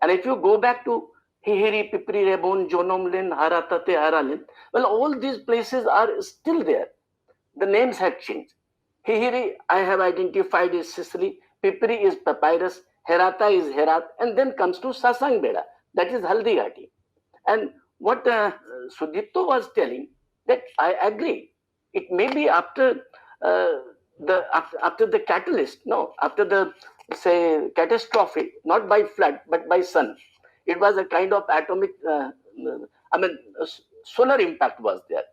And if you go back to Hihiri, Pipri, Rebon, Jonomlin, Haratate, Haralin, well, all these places are still there. The names have changed. Hihiri, I have identified is Sicily, Pipri is Papyrus, Herata is Herat, and then comes to Sasangbeda, that is Haldigati. And what Sudipto was telling, that I agree. It may be after the catalyst, no, after the, say, catastrophe, not by flood, but by sun. It was a kind of atomic, solar impact was there.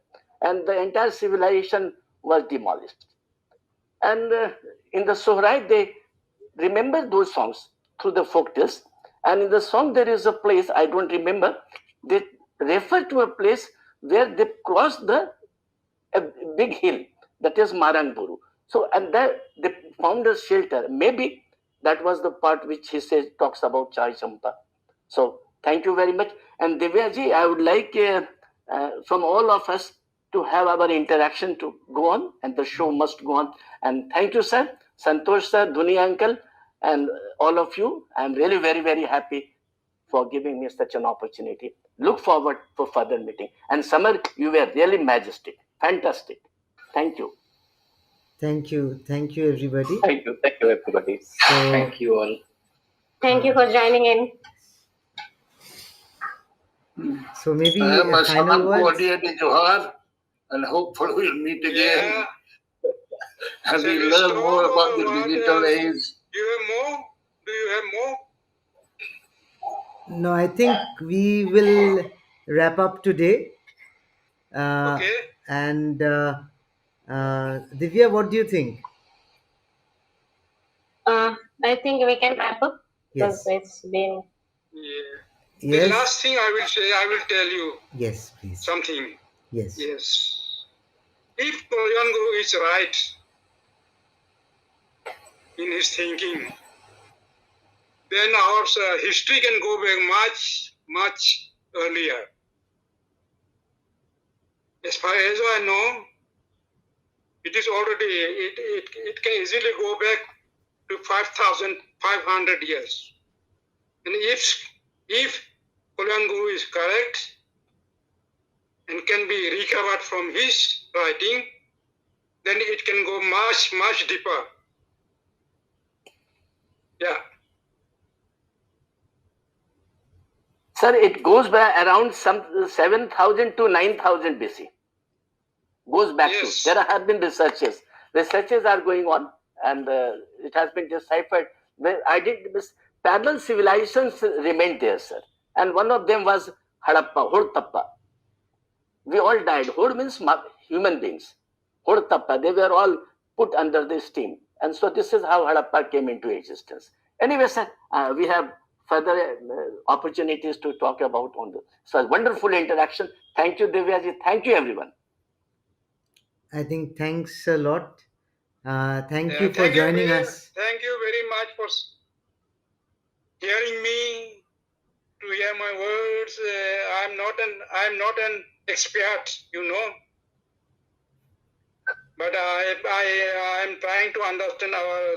And the entire civilization was demolished. And in the Sohrai, they remember those songs through the folk tales. And in the song, there is a place, I don't remember, they refer to a place where they crossed a big hill, that is Marangburu. So, and there they found a shelter. Maybe that was the part which he says, talks about Chai Champa. So, thank you very much. And Divyaji, I would like from all of us to have our interaction to go on, and the show must go on. And thank you, sir, Santosh sir, Dhuni uncle, and all of you. I'm really very, very happy for giving me such an opportunity. Look forward for further meeting. And Samar, you were really majestic, fantastic. Thank you. Thank you, everybody. Thank you, everybody. So, Thank you all. Thank you for joining in. So maybe My final salam words. ko Johar, and hopefully we'll meet again. Yeah. And Shall we we learn stop more about or the what? digital age. Do you have more? Do you have more? No, I think we will wrap up today. Okay. And Divya, what do you think? I think we can wrap up because Yes. it's been. Yeah. The Yes. last thing I will say, I will tell you Yes, please. something. Yes. Yes. If Kalyan Guru is right in his thinking, then our history can go back much, much earlier. As far as I know, it is already, it can easily go back to 5,500 years. And if Kalyan Guru is correct and can be recovered from his writing, then it can go much, much deeper. Yeah. Sir, it goes by around some 7,000 to 9,000 BC. Goes back Yes. to. There have been researches. Researches are going on, and it has been deciphered. Parallel civilizations remained there, sir. And one of them was Harappa, Hodtappa. We all died. Hod means human beings. Hodtappa, they were all put under this steam. And so this is how Harappa came into existence. Anyway, sir, we have further opportunities to talk about on this. So wonderful interaction. Thank you, Divyaji. Thank you, everyone. I think thanks a lot. Thank you for joining us. Thank you very much for hearing me, to hear my words. I'm not an expert, you know, but I am trying to understand our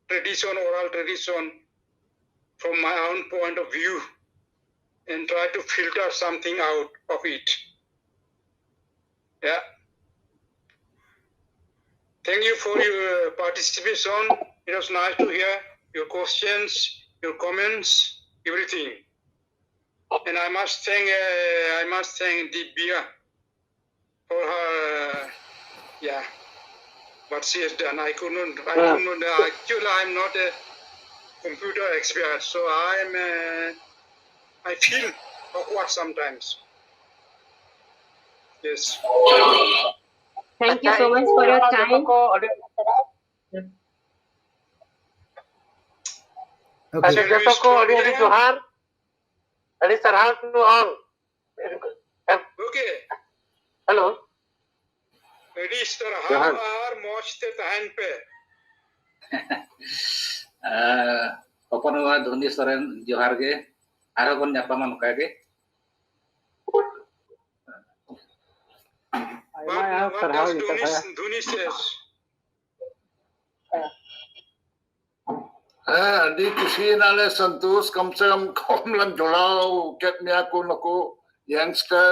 tradition, oral tradition, from my own point of view, and try to filter something out of it. Yeah. Thank you for your participation. It was nice to hear your questions, your comments, everything. And I must thank Divya for her, what she has done. Actually, I'm not a computer expert, so I feel awkward sometimes. Yes. Thank you so much for your time. Okay. Johar. To all. Okay. Hello. Adi sarhar ar mochte tahan pe. Oponwa Dhoni Soren Johar ge aro bon nyapama noka ge What does Dhoni says? Di किसी नाले संतोष कम से कम लन जुड़ाओ cat मिया को नको youngster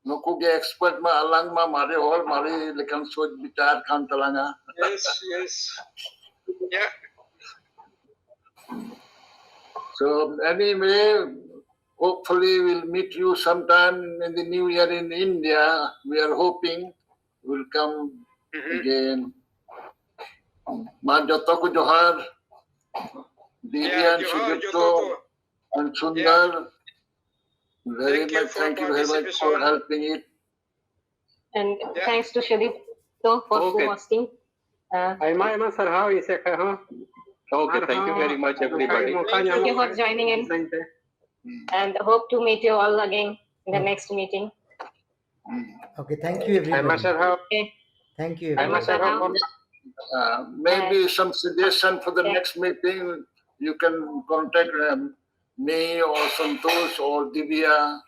नको के expert में अलग में मारे हॉल मारे लेकिन सोच विचार Khan तलांगा. Yes. Yeah. So anyway, hopefully we'll meet you sometime in the new year in India. We are hoping we'll come again. Ma joto ko johar. Divya and Sudipto and Sundar. Thank you very much for helping it. And thanks to Shadipto for co-hosting. Okay, thank you very much, everybody. Thank you for joining in. And hope to meet you all again in the next meeting. Okay, thank you everybody. Okay. Thank you everybody. Maybe some suggestion for the next meeting. You can contact me or Santosh or Divya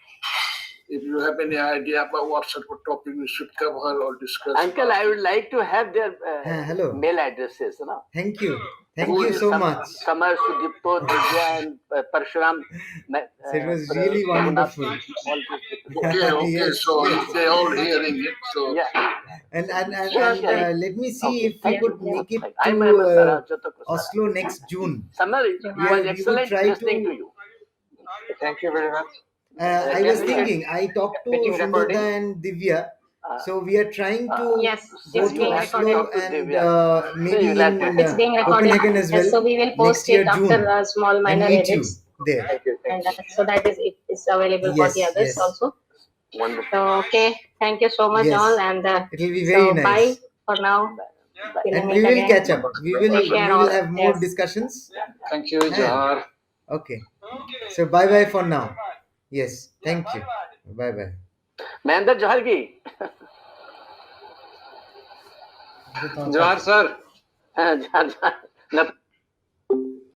if you have any idea about what sort of topic we should cover or discuss. Uncle, I would like to have their hello. mail addresses. No? Thank you. Thank you so much. Samar, Sudipto, Divya, and Parshuram. So it was really wonderful. Okay. Yes, So yes. they're all hearing it. So And let me see if we could make it to Oslo next June. Samar, it was excellent try listening to you. Thank you very much. I was thinking, I talked to Getting Sundarda recording. and Divya, so we are trying to Yes, go it's to being Oslo recorded. and You'll maybe have in to- It's being recorded. Copenhagen as well Yes, so we will next post year it after June small and minor meet you edits, there. Thank you. and so that it's available for Yes, the others yes, also. Wonderful. So okay, thank you so much yes. all, and It will be so very bye nice. for now. Till And we meet will again. catch up. We will Take care we will all. have more Yes. discussions. Thank you, And Johar. okay. So bye bye for now. Yes. Thank you. Bye bye. Mahendra Johar ki. Johar, sir. Johar.